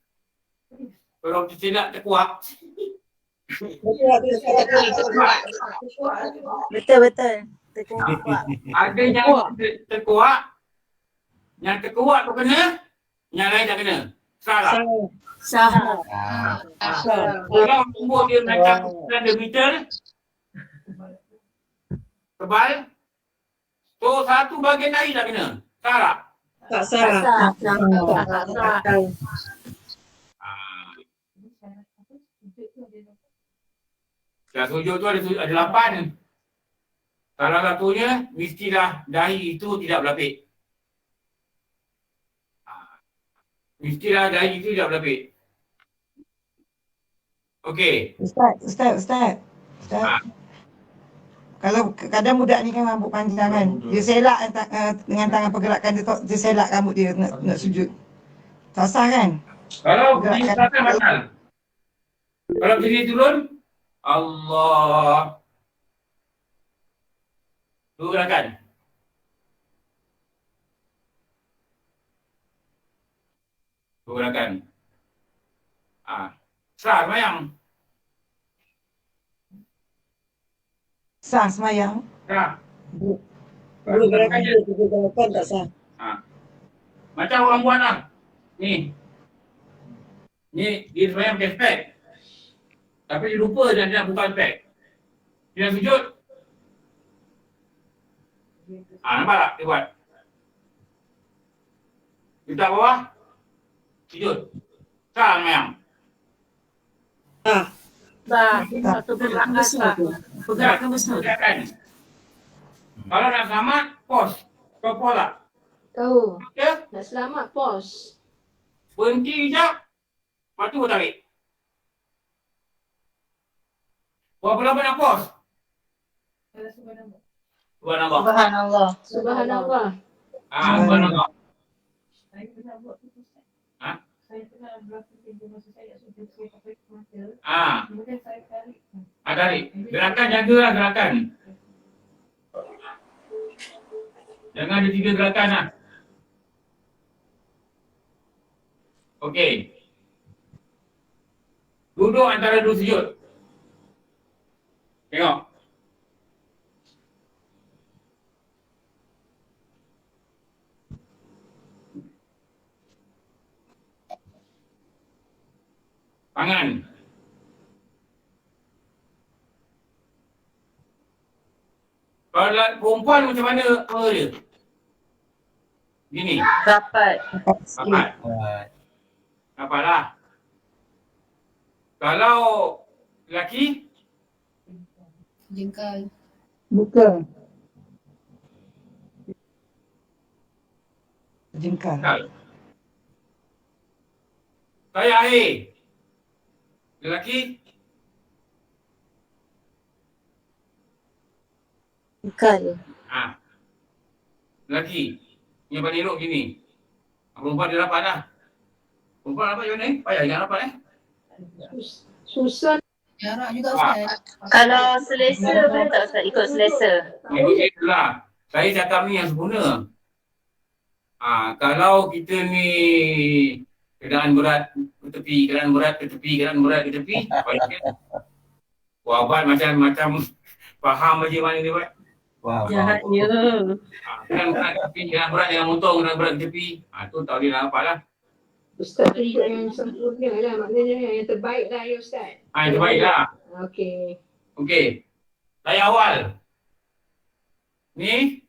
Kalau tersilap terkuak. Betul. Ada yang terkuak. Yang terkuat tu kena, yang lain tak kena. Salah. Sah. Kalau rambut dia macam 100 meter, tebal, so satu bahagian dahi tak kena. Salah. Tak salah. Dan sujud tu ada 8. Salah satunya, mestilah dahi itu tidak berlapik. Mestilah dahi itu tidak berlapik. Okey. Ustaz. Kalau kadang budak ni kan rambut panjang kan, dia selak dengan tangan pergerakan dia selak rambut dia nak sujud. Tak sah kan? Kalau begini belakang batal. Kalau begini turun, Allah. Tu gerakan. Sah semayang. Sah semayang. Sah. Kalau gerakan dia gerakan tak sah. Macam orang buat lah. Ni dia semayang pakai spek. Tapi dia lupa dia nak buka spek. Dia nak sujud. Nampak tak dia buat? Dia tak bawah. Sujud. Sah semayang. Satu pergerakan besar. Kalau nak selamat, pos. Kau pos tak? Tahu. Ya? Nak selamat pos. Berhenti sekejap. Lepas tu tarik. Berapa lama nak pos? Subhanallah. Subhanallah. Subhanallah. Saya pernah berapa kerja masa saya sujud saya pakai mata. Kemudian saya tarik. Tarik. Gerakan jagalah gerakan. Jangan ada 3 gerakan lah. Okey. Duduk antara 2 sujud. Tengok. Tangan. Kalau perempuan macam mana apa dia? Gini. Rapat. Rapatlah. Kalau lelaki? Jengkal. Buka. Jengkal. Saya air. Lelaki? Jengkal. Lelaki. Yang paling elok gini. Perempuan dia rapat lah. Perempuan rapat macam mana? Payah jangan rapat Susah. Jarak juga Ustaz. Kalau selesa boleh tak Ustaz ikut selesa? Ikut selesa lah. Saya cakap ni yang sempurna. Kalau kita ni keadaan berat ke tepi, keadaan berat ke tepi, keadaan berat ke tepi, Wabat macam faham macam mana dia buat. Jahatnya. Keadaan berat ke tepi, keadaan berat jangan motor, keadaan berat ke tepi. Tu tak boleh nak apa lah. Ustaz tunjuk yang sempurna lah, maknanya yang terbaik lah ya Ustaz. Yang terbaik lah. Okey. Okey. Saya awal. Ni.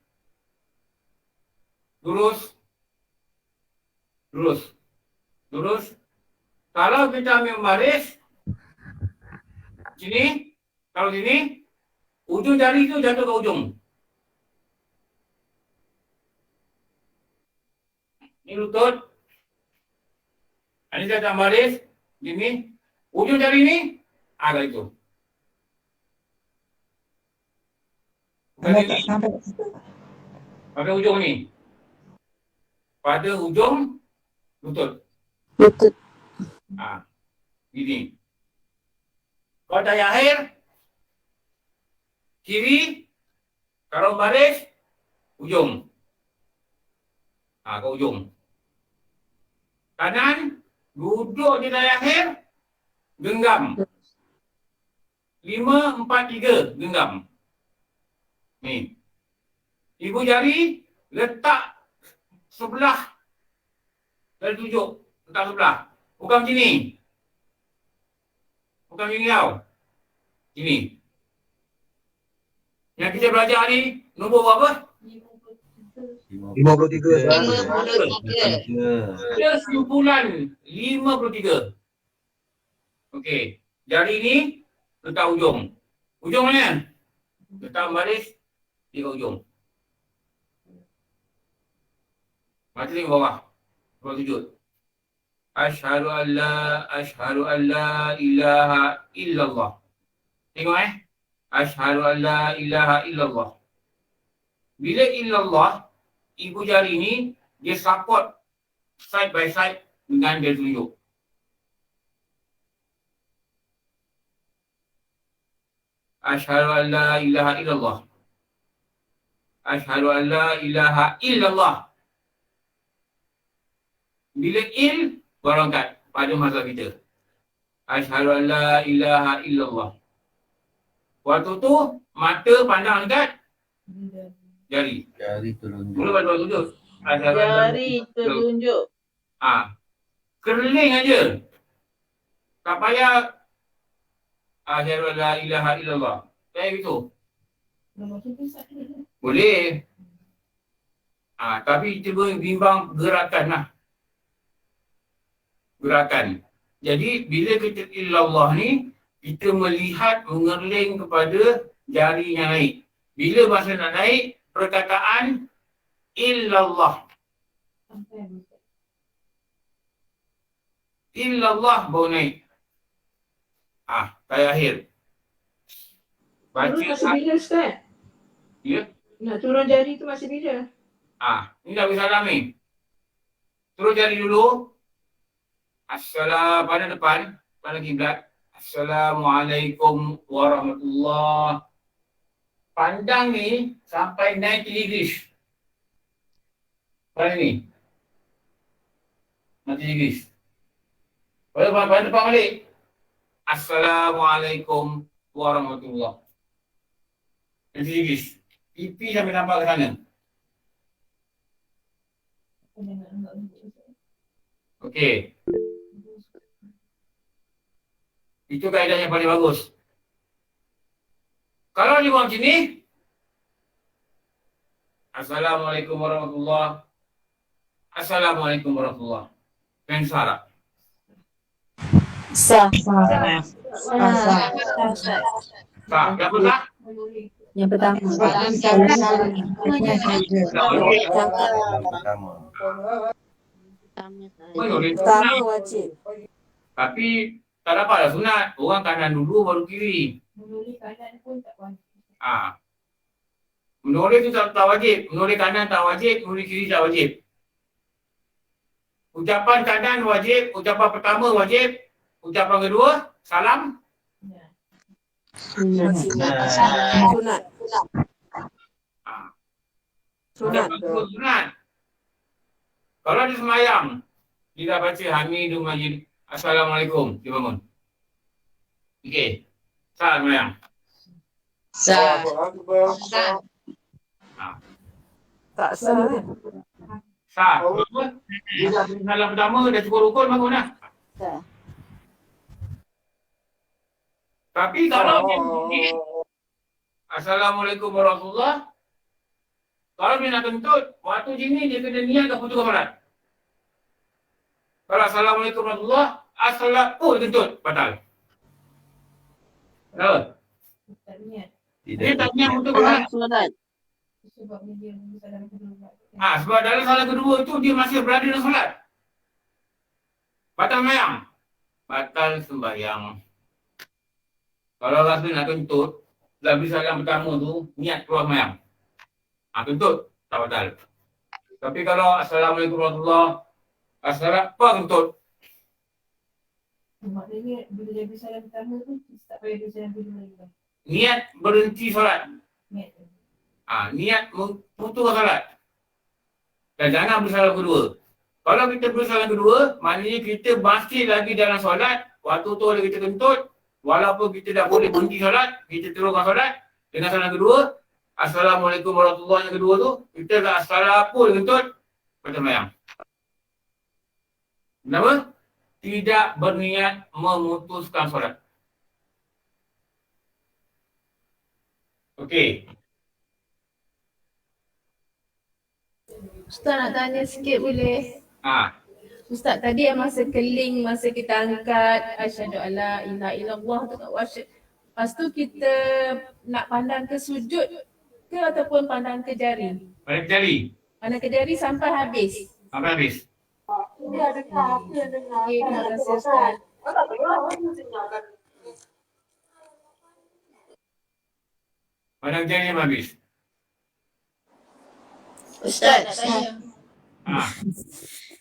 Lurus. Lurus. Lurus. Kalau kita ambil baris. Sini. Kalau sini. Ujung jari tu jatuh ke ujung. Ini lutut. Ini jatuh baris. Sini. Ujung jari ni. Agak itu. Pada ujung ni. Pada ujung lutut. Lutut. Gini. Kalau tayar akhir. Kiri. Kalau baris. Ujung. Ke ujung. Kanan. Duduk di tayar akhir. Genggam. 5, 4, 3. Genggam. Ni. Ibu jari letak sebelah dari tunjuk. Letak sebelah. Bukan macam ni. Bukan macam ni tau. Sini. Yang kita belajar ni, nombor berapa? 53. Dia simpulan 53. Okey. Jari ni letak ujung. Ujung mana? Letak baris di ujung. Mati tengok bawah. Bawah sujud. Asyhadu an la ilaha illallah. Tengok Asyhadu an la ilaha illallah. Bila illallah, ibu jari ni dia support side by side dengan dia tunjuk. Asyhadu an la ilaha illallah. Asyhadu an la ilaha illallah. Bila il, baru angkat pada masa kita. Asyhadu an la ilaha illallah. Waktu tu, mata pandang dekat jari. Jari telunjuk. Mula pada tunjuk. Jari telunjuk. Kerling aja. Tak payah asyhadu an la ilaha illallah. Kayak gitu. Boleh. Tapi cuba bimbang gerakan lah. Gerakan. Jadi bila kita illallah ni, kita melihat mengerling kepada jari yang naik. Bila masa nak naik, perkataan illallah. Illallah baru naik. Tayar akhir. Turun masih bila Ustaz? Ya? Nak turun jari tu masih bila? Ni dah bersalam ni. Turun jari dulu. Assalamualaikum pada depan, pada kiblat. Assalamualaikum warahmatullahi. Pandang ni sampai 90 degrees. Pada ni. 90 degrees. Pada depan balik. Assalamualaikum warahmatullahi. 90 degrees. Pipi sampai nampak ke sana. Okey. Itu kaedah yang paling bagus. Kalau dia buat macam ni, Assalamualaikum warahmatullahi. Assalamualaikum warahmatullahi. Kan syarat. Sah. Yang pertama? Yang pertama. Pertama wajib. Tapi tak dapatlah sunat. Orang kanan dulu baru kiri. Menulis kanan pun tak wajib. Menulis tu tak wajib. Menulis kanan tak wajib. Menulis kiri tak wajib. Ucapan kanan wajib. Ucapan pertama wajib. Ucapan kedua, salam. Sunat. Sunat. Kalau dia semayang, dia dah baca Hamidul Majid. Assalamualaikum. Dia bangun. Okey. Salam semayang. Tak sah. Sah. Dia dah salam pertama, dah cukup rukun, bangun lah. Tapi kalau dia bunyi, Assalamualaikum warahmatullahi. Kalau dia nak kentut, waktu sini dia kena niat dah putus solat. Kalau Assalamualaikum warahmatullahi, Assalamualaikum kentut, batal. Betul? Tak niat. Dia tak niat untuk solat. Sebab dia salam kedua. Sebab dalam salat kedua tu dia masih berada dalam solat. Batal sembahyang. Batal sembahyang. Kalau rasa nak kentut, habis salam pertama tu, niat keluar sembahyang. Kentut, tak batal. Tapi kalau Assalamualaikum warahmatullahi, Assalamualaikum, apa kentut? Maknanya bila dia habis salam pertama tu, tak payah dia salam kedua lagi. Niat berhenti solat. Niat. Niat putus solat. Dan jangan bersalam kedua. Kalau kita bersalam kedua, maknanya kita masih lagi dalam solat, waktu tu ada kita kentut, walaupun kita dah boleh berhenti solat, kita teruskan solat dengan salam kedua, Assalamualaikum warahmatullahi yang kedua tu, kita tak Assalamualaikum kentut, batal sembahyang. Kenapa? Tidak berniat memutuskan solat. Okey. Ustaz nak tanya sikit boleh? Ustaz tadi masa keling, masa kita angkat asyhadu alla ilaha illallah tu kat wasyhad. Lepas tu kita nak pandang ke sujud ke ataupun pandang ke jari? Pandang ke jari. Pandang ke jari sampai habis. Sampai habis. Dia ada apa yang dengar? Okey, terima kasih Ustaz. Pandang jari yang habis. Ustaz,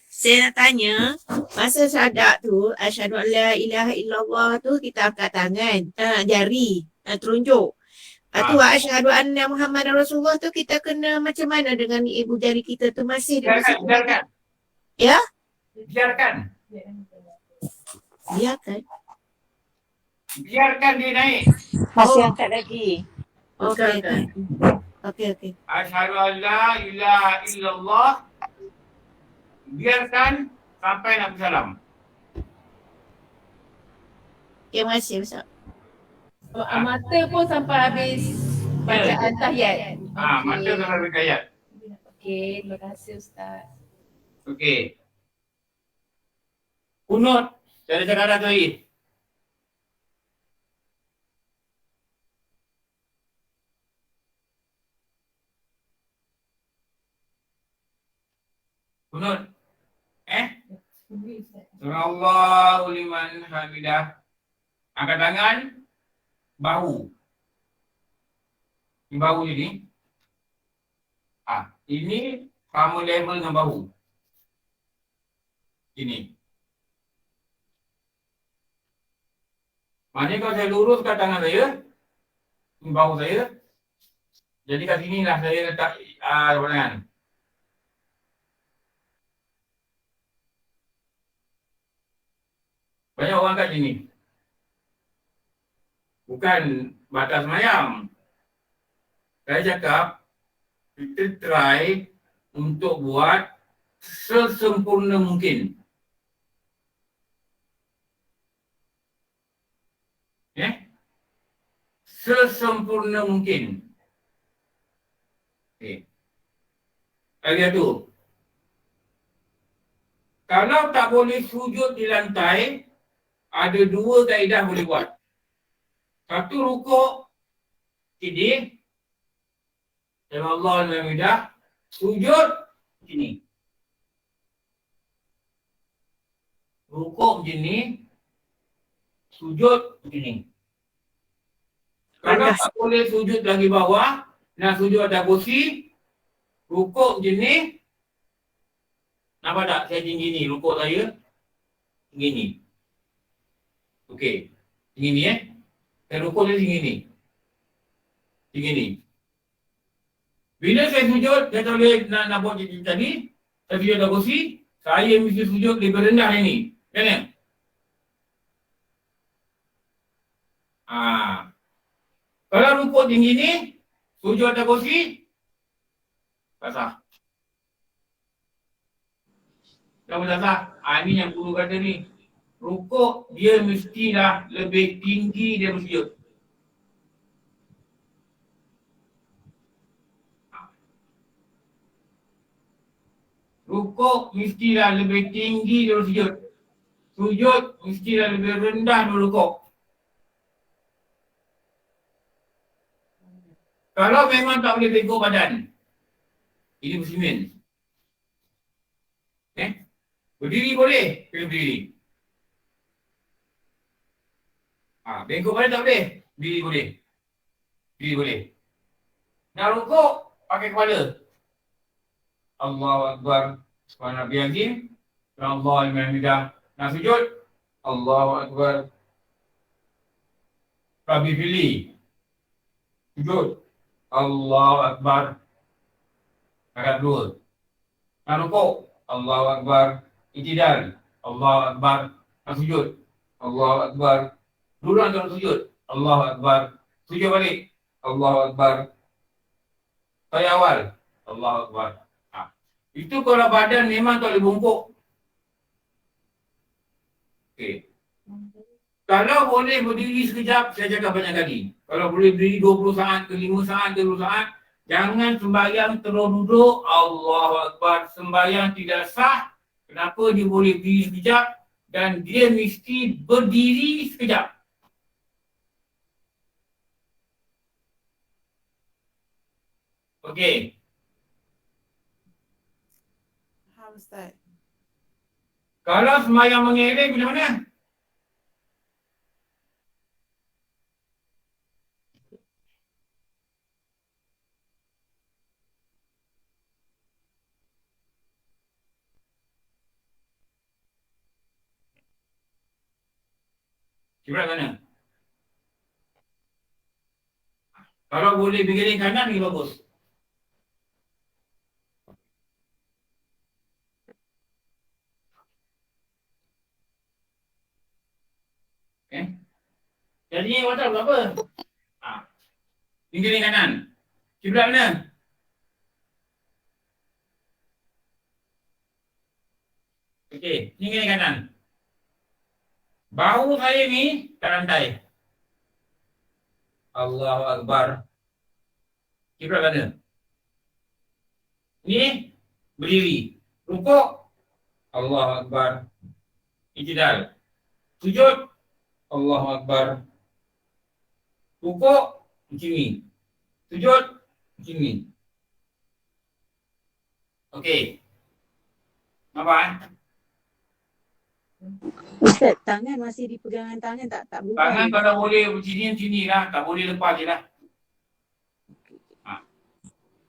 saya nak tanya, masa syahadat tu, asyhadu an la ilaha illallah tu kita angkat tangan, jari, terunjuk. Lepas tu asyhadu anna Muhammadar Rasulullah tu kita kena macam mana dengan ibu jari kita tu masih biarkan. Ya? Biarkan. Biarkan. Biarkan dia naik. Masih angkat lagi. Okey. Asyhadu an la ilaha illallah. Biarkan sampai nak bersalam. Terima kasih Ustaz. Mata pun sampai habis bacaan tahiyat. Mata sampai habis tahiyat. Okey, terima kasih Ustaz. Okey. Kunut. Saya cakap dah tadi. Kunut. Surah Allahu liman hamidah. Angkat tangan. Bahu. Ini bahu je ni. Ini sama level dengan bahu. Ini. Maknanya kalau saya luruskan tangan saya, ini bahu saya. Jadi kat sini lah saya letak tangan. Banyak orang kat sini. Bukan batas sembahyang. Saya cakap, kita try untuk buat sesempurna mungkin. Sesempurna mungkin. Lihat tu. Kalau tak boleh sujud di lantai, ada dua kaedah boleh buat. Satu rukuk sini. Ya Allah alhamdulillah. Sujud sini. Rukuk sini. Sujud sini. Kalau tak boleh sujud lagi bawah, nak sujud atas kursi, rukuk sini. Nampak tak? Saya tinggi ni, rukuk saya tinggi ni. Okey. Tinggi ni Saya rukuk dia tinggi ni. Tinggi ni. Bila saya sujud, saya tak boleh nak buat macam tadi. Saya sujud atas kursi, saya mesti sujud lebih rendah ini. Kan? Kalau rukuk tinggi ni, sujud atas kursi, basah. Yang bersasar. Ini yang guru kata ni. Rukuk dia mestilah lebih tinggi daripada sujud. Rukuk mestilah lebih tinggi daripada sujud. Sujud mestilah lebih rendah daripada rukuk. Kalau memang tak boleh bengkok badan, ini muslimin. Berdiri boleh, kena berdiri. Bengkok badan tak boleh, berdiri boleh. Berdiri boleh. Nak rukuk, pakai kepala. Allahu Akbar. Subhana Nabi Azim. Allahu Alhamdulillah. Nak sujud. Allahu Akbar. Rabbi Fili. Sujud. Allahu Akbar. Rakaat 2. Nak rukuk. Allahu Akbar. Itidal. Allahu Akbar. Nak sujud. Allahu Akbar. Dulu nak sujud. Allahu Akbar. Sujud balik. Allahu Akbar. Tayar awal. Allahu Akbar. Itu kalau badan memang tak boleh bungkuk. Okey. Kalau boleh berdiri sekejap, saya cakap banyak kali. Kalau boleh berdiri 20 saat ke 5 saat ke 20 saat, jangan sembahyang terus duduk. Allahu Akbar. Sembahyang tidak sah. Kenapa dia boleh berdiri sekejap dan dia mesti berdiri sekejap. Okey. Ustaz. Kalau sembahyang mengeleng macam mana? Kiblat mana? Kalau boleh bergeling kanan, ni bagus. Jadinya awak tahu apa? Tinggi kanan. Kiblat mana? Okey, tinggi kanan. Bahu saya ni tak rantai. Allahu Akbar. Kiblat mana? Ni berdiri. Rukuk. Allahu Akbar. Itidal. Sujud. Allahu Akbar. Rukuk macam ni. Sujud macam ni. Okey. Nampak? Ustaz, tangan masih di pegangan tangan tak berubah. Tangan kalau boleh macam ni lah. Tak boleh lepas je lah.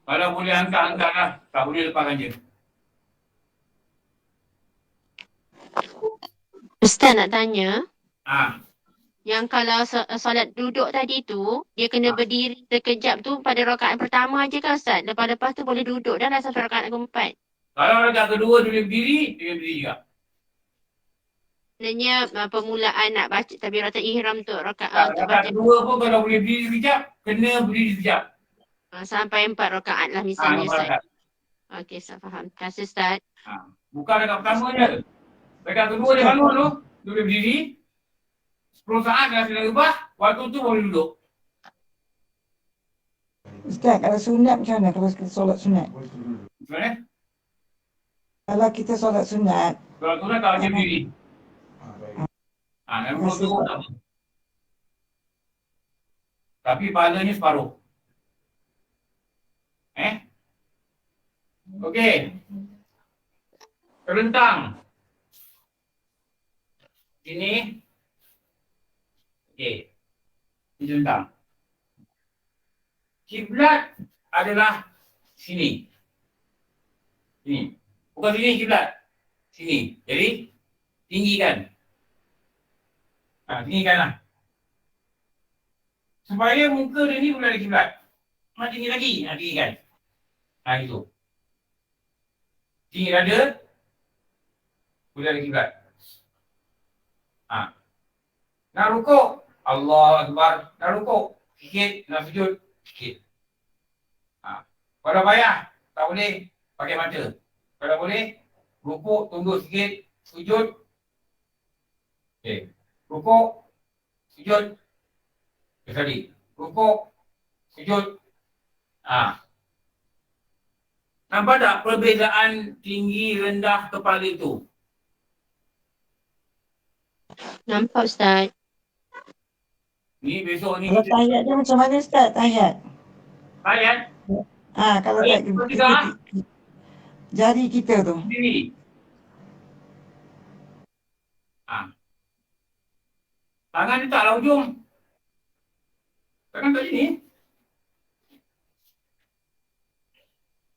Kalau boleh angkat lah. Tak boleh lepaskan je. Ustaz nak tanya. Yang kalau solat duduk tadi tu, dia kena berdiri sekejap tu pada rakaat pertama je kan Ustaz? Lepas tu boleh duduk dah lah sampai rakaat keempat. Kalau rakaat kedua dia berdiri, dia berdiri juga. Sebenarnya permulaan nak baca takbiratul ihram tu Rakaat kedua pun kalau boleh berdiri sekejap, kena berdiri sekejap. Sampai 4 rakaat lah misalnya Ustaz. Okey, saya faham. Terima kasih Ustaz. Bukan rakaat pertama je. Rakaat kedua dia bangun tu, dia boleh berdiri. 10 saat dah kena ubah, waktu tu boleh duduk. Ustaz, kalau sunat macam mana kalau kita solat sunat? Macam mana? Kalau kita solat sunat. Kalau sunat tak boleh berdiri. Nak duduk tu tak apa. Tapi pahalanya separuh. Okey. Terlentang. Sini. Okey. Ini terlentang. Kiblat adalah sini. Sini. Bukan sini kiblat. Sini. Jadi, tinggikan. Tinggikanlah. Supaya muka dia ni boleh ada kiblat. Tinggi lagi. Tinggikan. Itu. Tinggi dada. Boleh ada kiblat. Nak rukuk. Allahu Akbar. Nak rukuk. Sikit. Nak sujud. Sikit. Kalau payah. Tak boleh. Pakai mata. Kalau boleh. Rukuk, tunduk sikit. Sujud. Okey. Rukuk. Sujud. Sekali. Rukuk. Sujud. Nampak tak perbezaan tinggi rendah kepala itu? Nampak Ustaz. Ni besok ni Kalau tayat dia macam mana Ustaz? Tayat. Ayat. Kalau tak jari kita tu. Sini. Tangan ni taklah hujung. Tangan kat sini.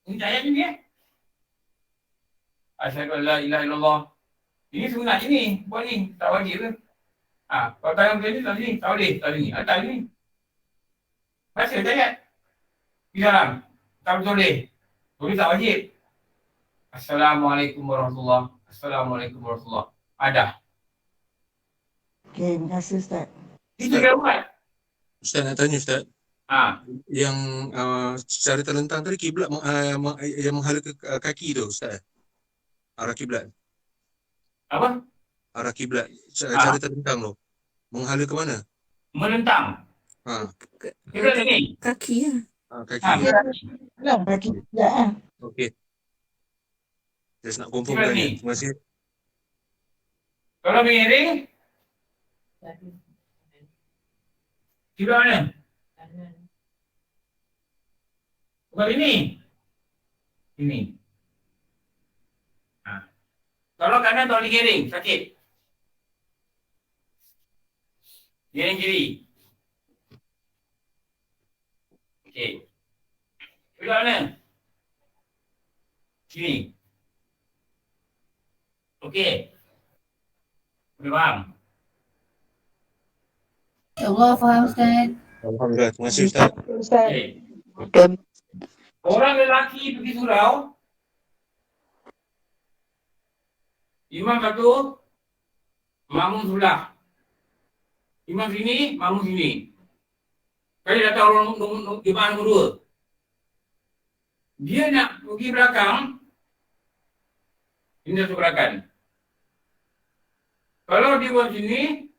Ini ayat ni Asyhadu an la ilaha illallah. Ini sunat ini. Buat ni. Tak wajib ke? Kalau tangan macam ni, tak sini. Tak boleh. Tak sini. Tak sini. Baca ayat. Di dalam. Tak boleh. Boleh tak wajib. Assalamualaikum warahmatullahi. Assalamualaikum warahmatullahi. Ada. Okey, terima kasih Ustaz. Itu kan buat. Ustaz nak tanya Ustaz. Yang secara terlentang tadi kiblat yang menghala ke kaki tu Ustaz. Arah kiblat. Apa? Arah kiblat. Cara terlentang tu. Menghala ke mana? Melentang. Kiblat ni. Kaki ya. Kaki. Kaki ya. Okey. Just nak confirm tadi. Terima kasih. Kalau miring, kiblat mana? Bukan ini. Ini. Kalau kanan tak boleh giring, sakit. Giring kiri. Okey. Kiblat mana? Sini. Okey. Boleh faham? InsyaAllah faham Ustaz. Alhamdulillah. Terima kasih Ustaz. Ustaz. Okay. Orang lelaki pergi surau. Imam satu, makmum sebelah. Imam sini, makmum sini. Kali datang orang jemaah nombor 2. Dia nak pergi belakang. Ini satu gerakan. Kalau dia buat sini,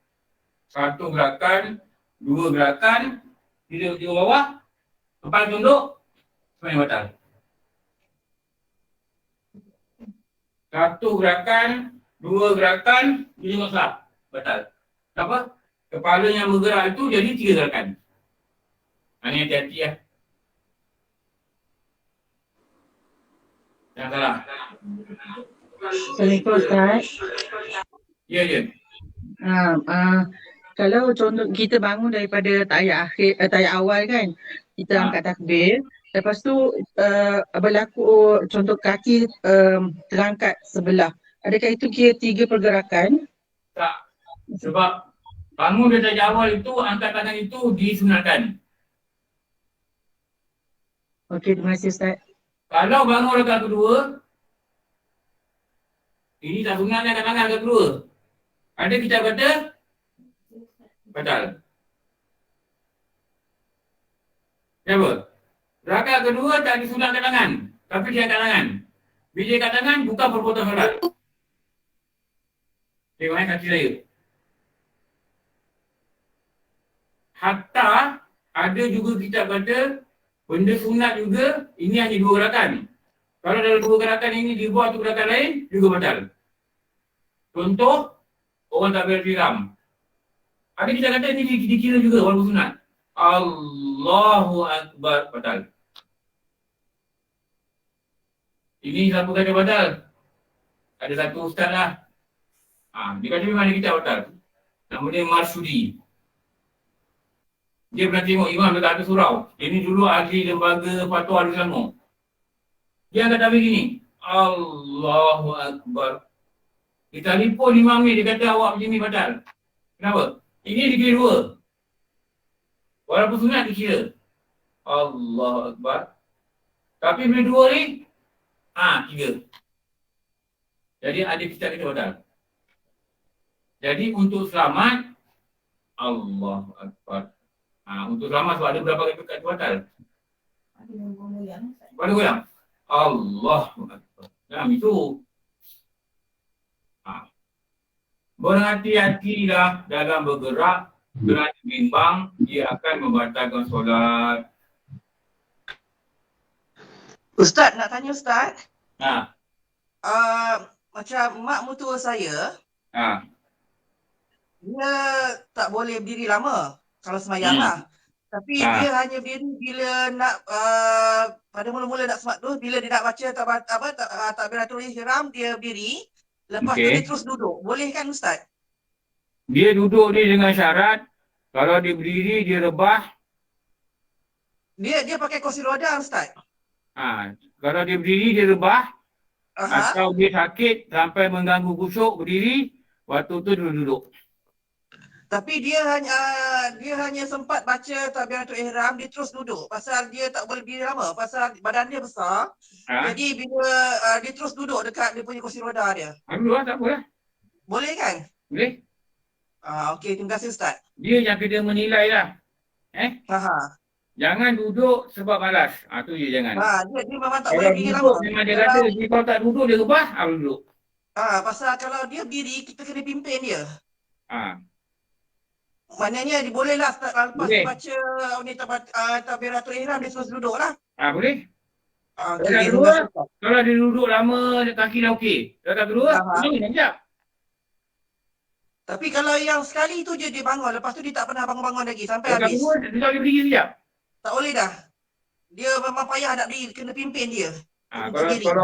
satu gerakan, dua gerakan, dia bawah, kepala tunduk, semuanya batal. Satu gerakan, dua gerakan, dia masalah, batal. Kenapa? Kepala yang bergerak itu jadi 3 gerakan. Ini hati-hati ya. Jangan salah. Assalamualaikum Ustaz. Ya, ya. Kalau contoh kita bangun daripada tayat awal kan, kita angkat takbir, lepas tu berlaku contoh kaki terangkat sebelah. Adakah itu kira 3 pergerakan? Tak. Sebab bangun dari tayat awal itu, angkat tangan itu disunatkan. Okey, terima kasih Ustaz. Kalau bangun rakaat kedua, ini tak sunat angkat tangan rakaat kedua. Ada kita kata batal. Kenapa? Rakaat kedua tak disunat angkat tangan, tapi dia angkat tangan. Bila dia angkat tangan, bukan perbuatan solat. Tengok kaki saya. Hatta ada juga kita kata benda sunat juga, ini hanya 2 gerakan. Kalau dalam 2 gerakan ini dibuat untuk gerakan lain, juga batal. Contoh, orang tak bertiram. Ada kita kata ini dikira juga walaupun sunat. Allahu Akbar, batal. Ini siapa kata batal? Ada satu ustaz lah. Dia kata memang kita batal. Nama dia Marsudi. Dia pernah tengok imam dekat atas surau. Ini dulu ahli lembaga fatwa Al-Selangor. Dia kata begini, Allahu Akbar. Kita telefon imam ni, dia kata awak macam ni batal. Kenapa? Ini dikira 2. Walaupun sunat dikira. Allahu Akbar. Tapi bila 2 ni, 3. Jadi ada kita kata batal. Jadi untuk selamat, Allahu Akbar. Untuk selamat sebab ada berapa kali kata batal. Ada goyang. Allah Akbar. Itu. berhati-hatilah dalam bergerak, kerana bimbang ia akan membatalkan solat. Ustaz, nak tanya Ustaz. Ha. Macam mak mertua saya, Ha. dia tak boleh berdiri lama kalau semayang lah. Tapi dia hanya berdiri bila nak pada mula-mula nak semak tu, bila dia nak baca takbiratul ihram, dia berdiri. Lepas tu dia terus duduk. Boleh kan Ustaz? Dia duduk ni dengan syarat kalau dia berdiri dia rebah. Dia pakai kursi roda Ustaz. Kalau dia berdiri dia rebah. Atau dia sakit sampai mengganggu khusyuk berdiri, waktu tu dia duduk. Tapi dia hanya sempat baca takbiratul ihram, dia terus duduk. Pasal dia tak boleh berdiri lama, pasal badan dia besar. Jadi bila dia terus duduk dekat dia punya kursi roda dia. Alhamdulillah, tak apa lah. Boleh kan? Boleh. Okey, terima kasih Ustaz. Dia yang kena menilai lah. Jangan duduk sebab malas. Tu je jangan. Dia memang tak Kalau boleh berdiri duduk lama. memang dia kata, kalau tak duduk dia rebah, duduk. Pasal kalau dia berdiri, kita kena pimpin dia. Ha. Maknanya dia boleh lah lepas Boleh. dia baca takbiratul ihram, dia terus duduk lah. Boleh. Okey, Kalau dia duduk lama, kaki dah okey. Kalau tak duduk, duduk sekejap. Tapi kalau yang sekali tu je dia bangun, lepas tu dia tak pernah bangun-bangun lagi sampai Kalau tak habis. duduk, dia tak boleh berdiri sekejap. Tak boleh dah. Dia memang payah nak berdiri, kena pimpin dia. Kalau dia tak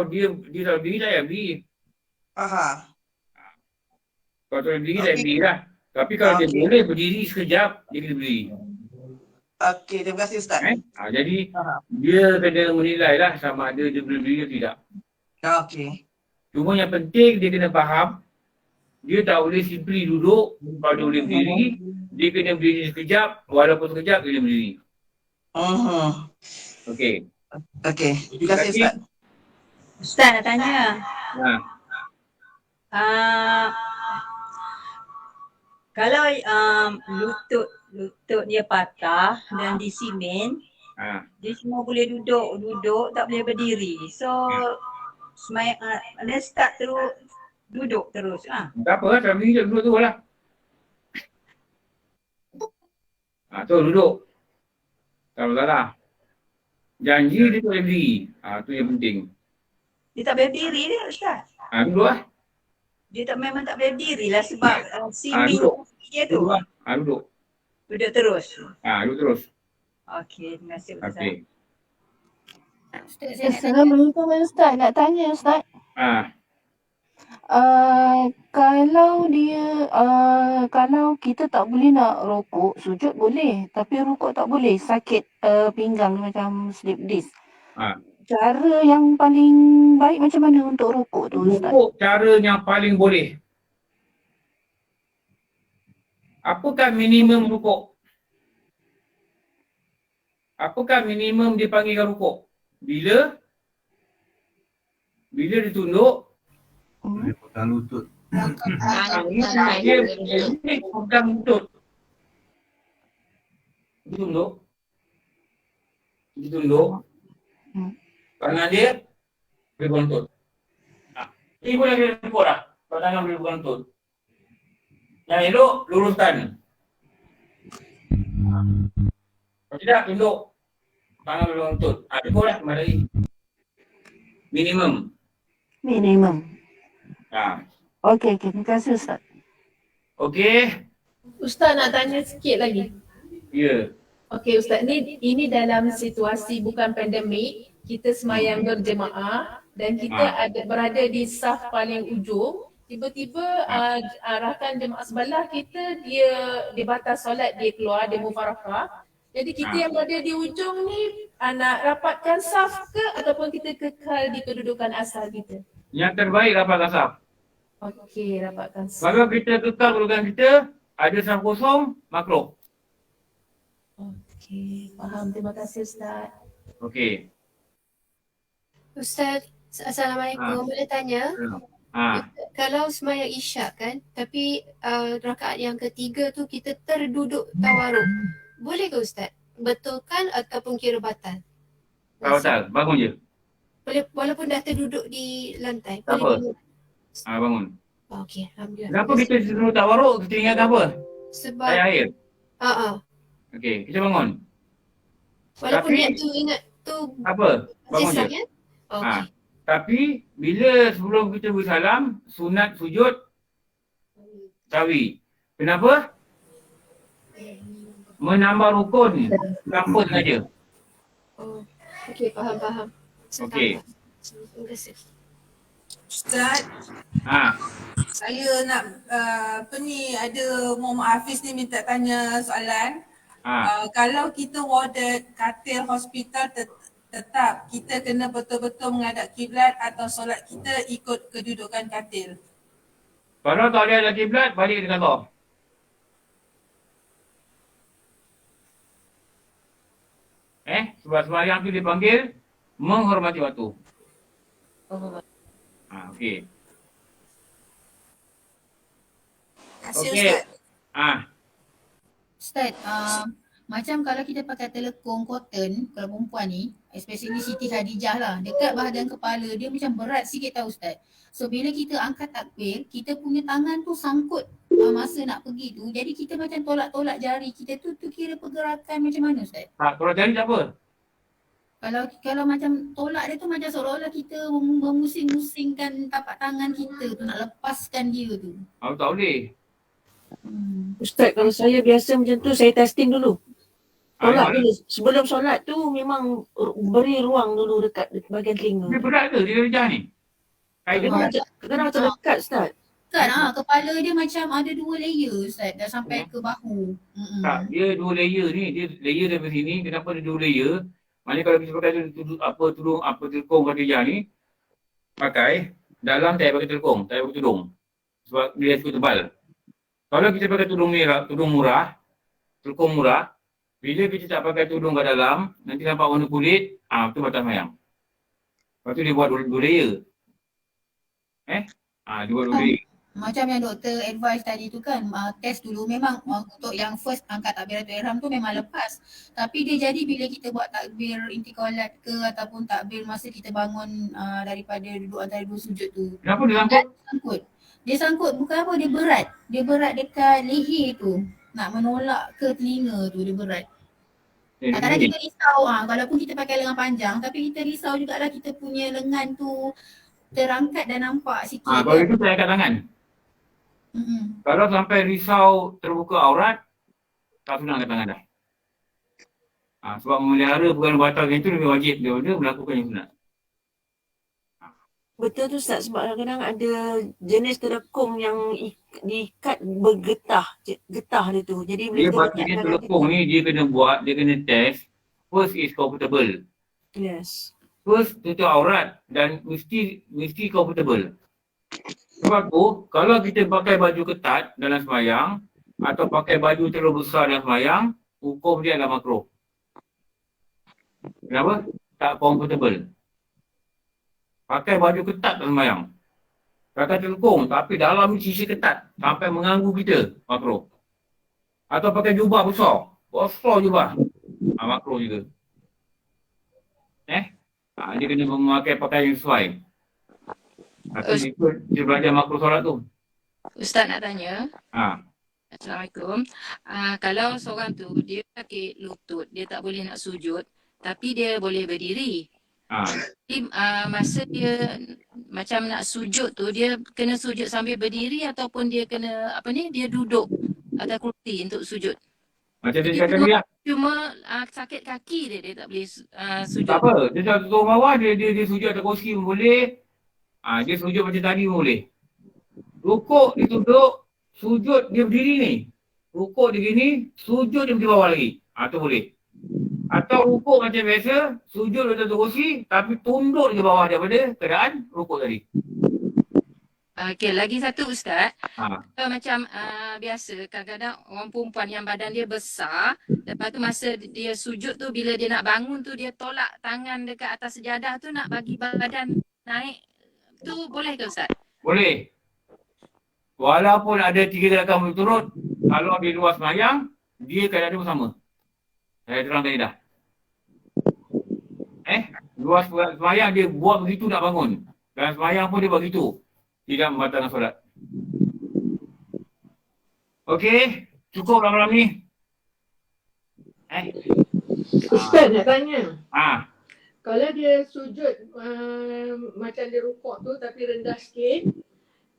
berdiri, tak payah berdiri. Kalau tak berdiri, tak berdiri lah. Tapi kalau dia boleh berdiri sekejap, dia kena berdiri. Okey, terima kasih Ustaz. Jadi, dia kena menilai lah sama ada dia boleh berdiri atau tidak. Okey. Cuma yang penting dia kena faham, dia tak boleh simply duduk. Kalau dia boleh berdiri, dia kena berdiri sekejap, walaupun sekejap dia kena berdiri. Okey. Okey, terima kasih Ustaz. Ustaz nak tanya. Kalau lutut dia patah dan disimen, dia cuma boleh duduk tak boleh berdiri. So dia start terus duduk terus. Tak apa lah, kalau berdiri duduk tu lah. Tu duduk. Kalau salah. Janji dia tak boleh berdiri. Tu yang penting. Dia tak boleh berdiri dia Ustaz. Duduk lah. Dia memang tak boleh berdiri lah sebab simen dia tu. Duduk lah. Duduk. Duduk terus. Duduk terus. Okey, terima kasih Ustaz. Okey. Assalamualaikum Ustaz. Nak tanya Ustaz. Kalau kita tak boleh nak rokok, sujud boleh. Tapi rokok tak boleh. Sakit pinggang macam slip disc. Cara yang paling baik macam mana untuk rokok tu Ustaz? Rokok cara yang paling boleh. Apakah minimum rokok? Apakah minimum dipanggilkan rokok? Bila ditunduk, pegang lutut. Dia pegang lutut. Ditunduk. Tangan dia boleh pegang lutut. Ini boleh kena tepuk dah. Kalau tangan boleh pegang lutut. Yang elok, luruskan. Kalau tidak, tunduk. Tangan boleh pegang lutut. Tepuk dah, kembali lagi. Minimum. Okey, terima kasih Ustaz. Okey. Ustaz nak tanya sikit lagi. Ya. Okey Ustaz, ini dalam situasi bukan pandemik, kita semayang berjemaah dan kita berada di saf paling ujung, tiba-tiba rakan jemaah sebelah kita dia batal solat, dia keluar, dia mufarakah. Jadi kita yang berada di ujung ni nak rapatkan saf ke ataupun kita kekal di kedudukan asal kita? Yang terbaik rapatkan saf. Okey, rapatkan saf. Kalau kita kekal kedudukan kita, ada saf kosong, makruh. Okey, faham. Terima kasih Ustaz. Okey. Ustaz, Assalamualaikum. Boleh tanya? Kalau sembahyang isyak kan, tapi rakaat yang ketiga tu kita terduduk tawaruk. Boleh ke Ustaz? Betulkan ataupun kira batal? Batal, bangun je. Boleh, walaupun dah terduduk di lantai. Tak apa. Bangun. Okey, alhamdulillah. Kenapa kita suruh tawaruk? Kita ingat apa? Sebab Air air. Okey, kita bangun. Walaupun Tapi- niat tu ingat tu Apa? Bangun sesat je. kan? Okey. Tapi bila sebelum kita bersalam, sunat sujud sawi. Kenapa? Menambah rukun tanpa sengaja. Oh, okey, faham. Okey. Terima kasih. Ustaz, saya nak ada Muhammad Hafiz ni minta tanya soalan. Kalau kita warded katil hospital tetap kita kena betul-betul menghadap kiblat atau solat kita ikut kedudukan katil? Kalau tak ada kiblat, balik ke kantor. Sebab sembahyang tu dipanggil menghormati waktu. Okey. Kasih Okey. Ustaz, macam kalau kita pakai telekong cotton, kalau perempuan ni, especially Siti Khadijah lah, dekat bahagian kepala dia macam berat sikit tau Ustaz. So bila kita angkat takbir, kita punya tangan tu sangkut masa nak pergi tu, jadi kita macam tolak-tolak jari kita tu kira pergerakan macam mana Ustaz? Kalau jari tak apa. Kalau macam tolak dia tu macam seolah-olah kita memusing-musingkan tapak tangan kita tu, nak lepaskan dia tu. Tak boleh. Ustaz, kalau saya biasa macam tu, saya testing dulu. Solat dulu. Sebelum solat tu memang beri ruang dulu dekat bahagian telinga. Dia berat ke dia lidah ni? Kadang macam dekat Ustaz. Kan kepala dia macam ada 2 layer Ustaz, dah sampai ke bahu. Tak, dia 2 layer ni. Dia layer daripada sini. Kenapa dia 2 layer? Maknanya kalau kita pakai telekong Khadijah ni, pakai dalam tak pakai telekong, tak pakai tudung. Sebab dia cukup tebal. Kalau kita pakai tudung murah, telekong murah, bila kita tak pakai tudung kat dalam, nanti nampak warna kulit, tu batas mayang. Lepas tu dia buat 2 layer. Dia buat 2 layer. Macam yang doktor advice tadi tu kan, test dulu memang untuk yang first angkat takbiratul ihram tu memang lepas. Tapi dia jadi bila kita buat takbir intikalat ke ataupun takbir masa kita bangun daripada duduk antara 2 sujud tu. Kenapa dia sangkut? Dia sangkut bukan apa, dia berat. Dia berat dekat leher tu. Nak menolak ke telinga tu dia berat. Kadang-kadang kita risau walaupun kita pakai lengan panjang tapi kita risau jugalah kita punya lengan tu terangkat dan nampak sikit. Kalau itu saya angkat tangan. Kalau sampai risau terbuka aurat, tak sunat angkat tangan dah. Sebab memelihara bukan batal itu lebih wajib daripada melakukan yang sunat. Betul tu Ustaz, sebab kadang-kadang ada jenis telekong yang diikat bergetah dia tu. Jadi Dia patutnya telekong ni dia kena test. First is comfortable. Yes. First tutup aurat dan mesti comfortable. Sebab tu kalau kita pakai baju ketat dalam sembahyang atau pakai baju terlalu besar dalam sembahyang, hukum dia adalah makruh. Kenapa? Tak comfortable. Pakai baju ketat dalam sembahyang. Pakai telekong tapi dalam ni sisi ketat sampai mengganggu kita, makruh. Atau pakai jubah besar jubah, makruh juga. Dia kena memakai pakaian yang sesuai. Atau dia belajar makruh solat tu. Ustaz nak tanya. Assalamualaikum. Kalau seorang tu dia sakit lutut, dia tak boleh nak sujud, tapi dia boleh berdiri. Jadi masa dia macam nak sujud tu, dia kena sujud sambil berdiri ataupun dia kena dia duduk atas kursi untuk sujud. Macam dia cakap tadi lah. Cuma sakit kaki dia tak boleh sujud. Tak apa, dia tak turun bawah, dia sujud atas kursi pun boleh. Dia sujud macam tadi pun boleh. Rukuk dia duduk, sujud dia berdiri ni. Rukuk dia gini, sujud dia berdiri bawah lagi. Tu boleh. Atau rukuk macam biasa, sujud atas kursi tapi tunduk ke bawah daripada keadaan rukuk tadi. Okey, lagi satu Ustaz. Macam biasa kadang-kadang orang perempuan yang badan dia besar, lepas tu masa dia sujud tu bila dia nak bangun tu dia tolak tangan dekat atas sejadah tu nak bagi badan naik. Tu boleh ke Ustaz? Boleh. Walaupun ada 3 gerakan berturut, kalau di luar sembahyang, dia keadaan dia pun sama. Saya terang tadi dah. Luar sembahyang dia buat begitu nak bangun. Dan sembahyang pun dia buat begitu. Tidak membatalkan solat. Okey, cukup lah malam ni. Ustaz nak tanya. Kalau dia sujud macam dia rukuk tu tapi rendah sikit,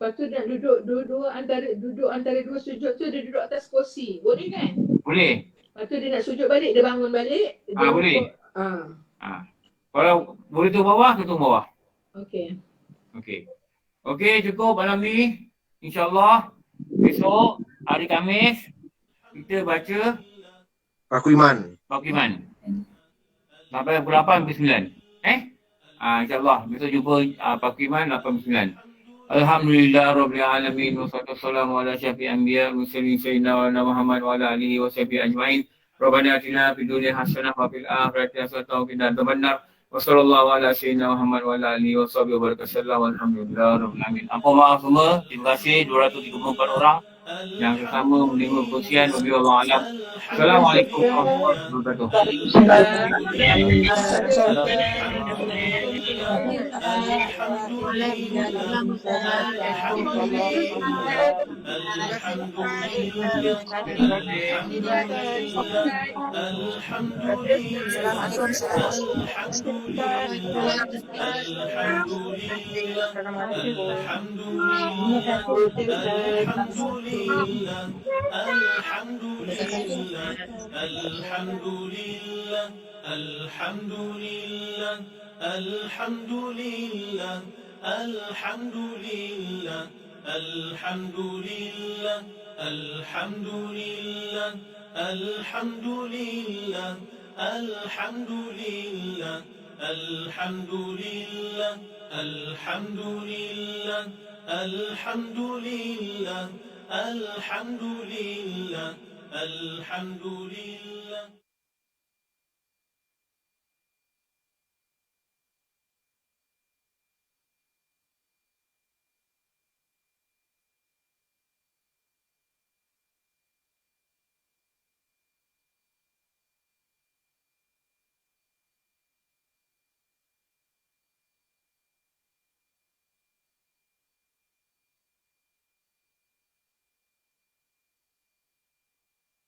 lepas tu nak duduk antara dua sujud tu dia duduk atas kursi. Boleh kan? Boleh. Lepas tu dia nak sujud balik, dia bangun balik. Dia Boleh. Kalau boleh tu bawah, tu bawah. Okey. Okey, cukup malam ni. InsyaAllah besok hari Khamis kita baca Paku Iman. Sampai pukul 8 sampai 9. InsyaAllah besok jumpa Paku Iman 8-9. Alhamdulillah Rabbil Alamin. Wassalatu wassalamu ala syafi'i anbiya muslimin sayyidina wa Muhammad wa ala alihi wa sahbihi ajma'in. Rabbana atina fid dunya hasanah wa fil akhirati hasanah wa qina adzabannar. Wa sallallahu ala sayyidina Muhammad wa ala alihi wa sahbihi wa barakatuh. Alhamdulillah Rabbil Alamin. Apa maaf semua. Terima kasih 234 orang yang bersama menerima perkongsian. Wabillahi a'lam. Assalamualaikum warahmatullahi Alhamdulillah.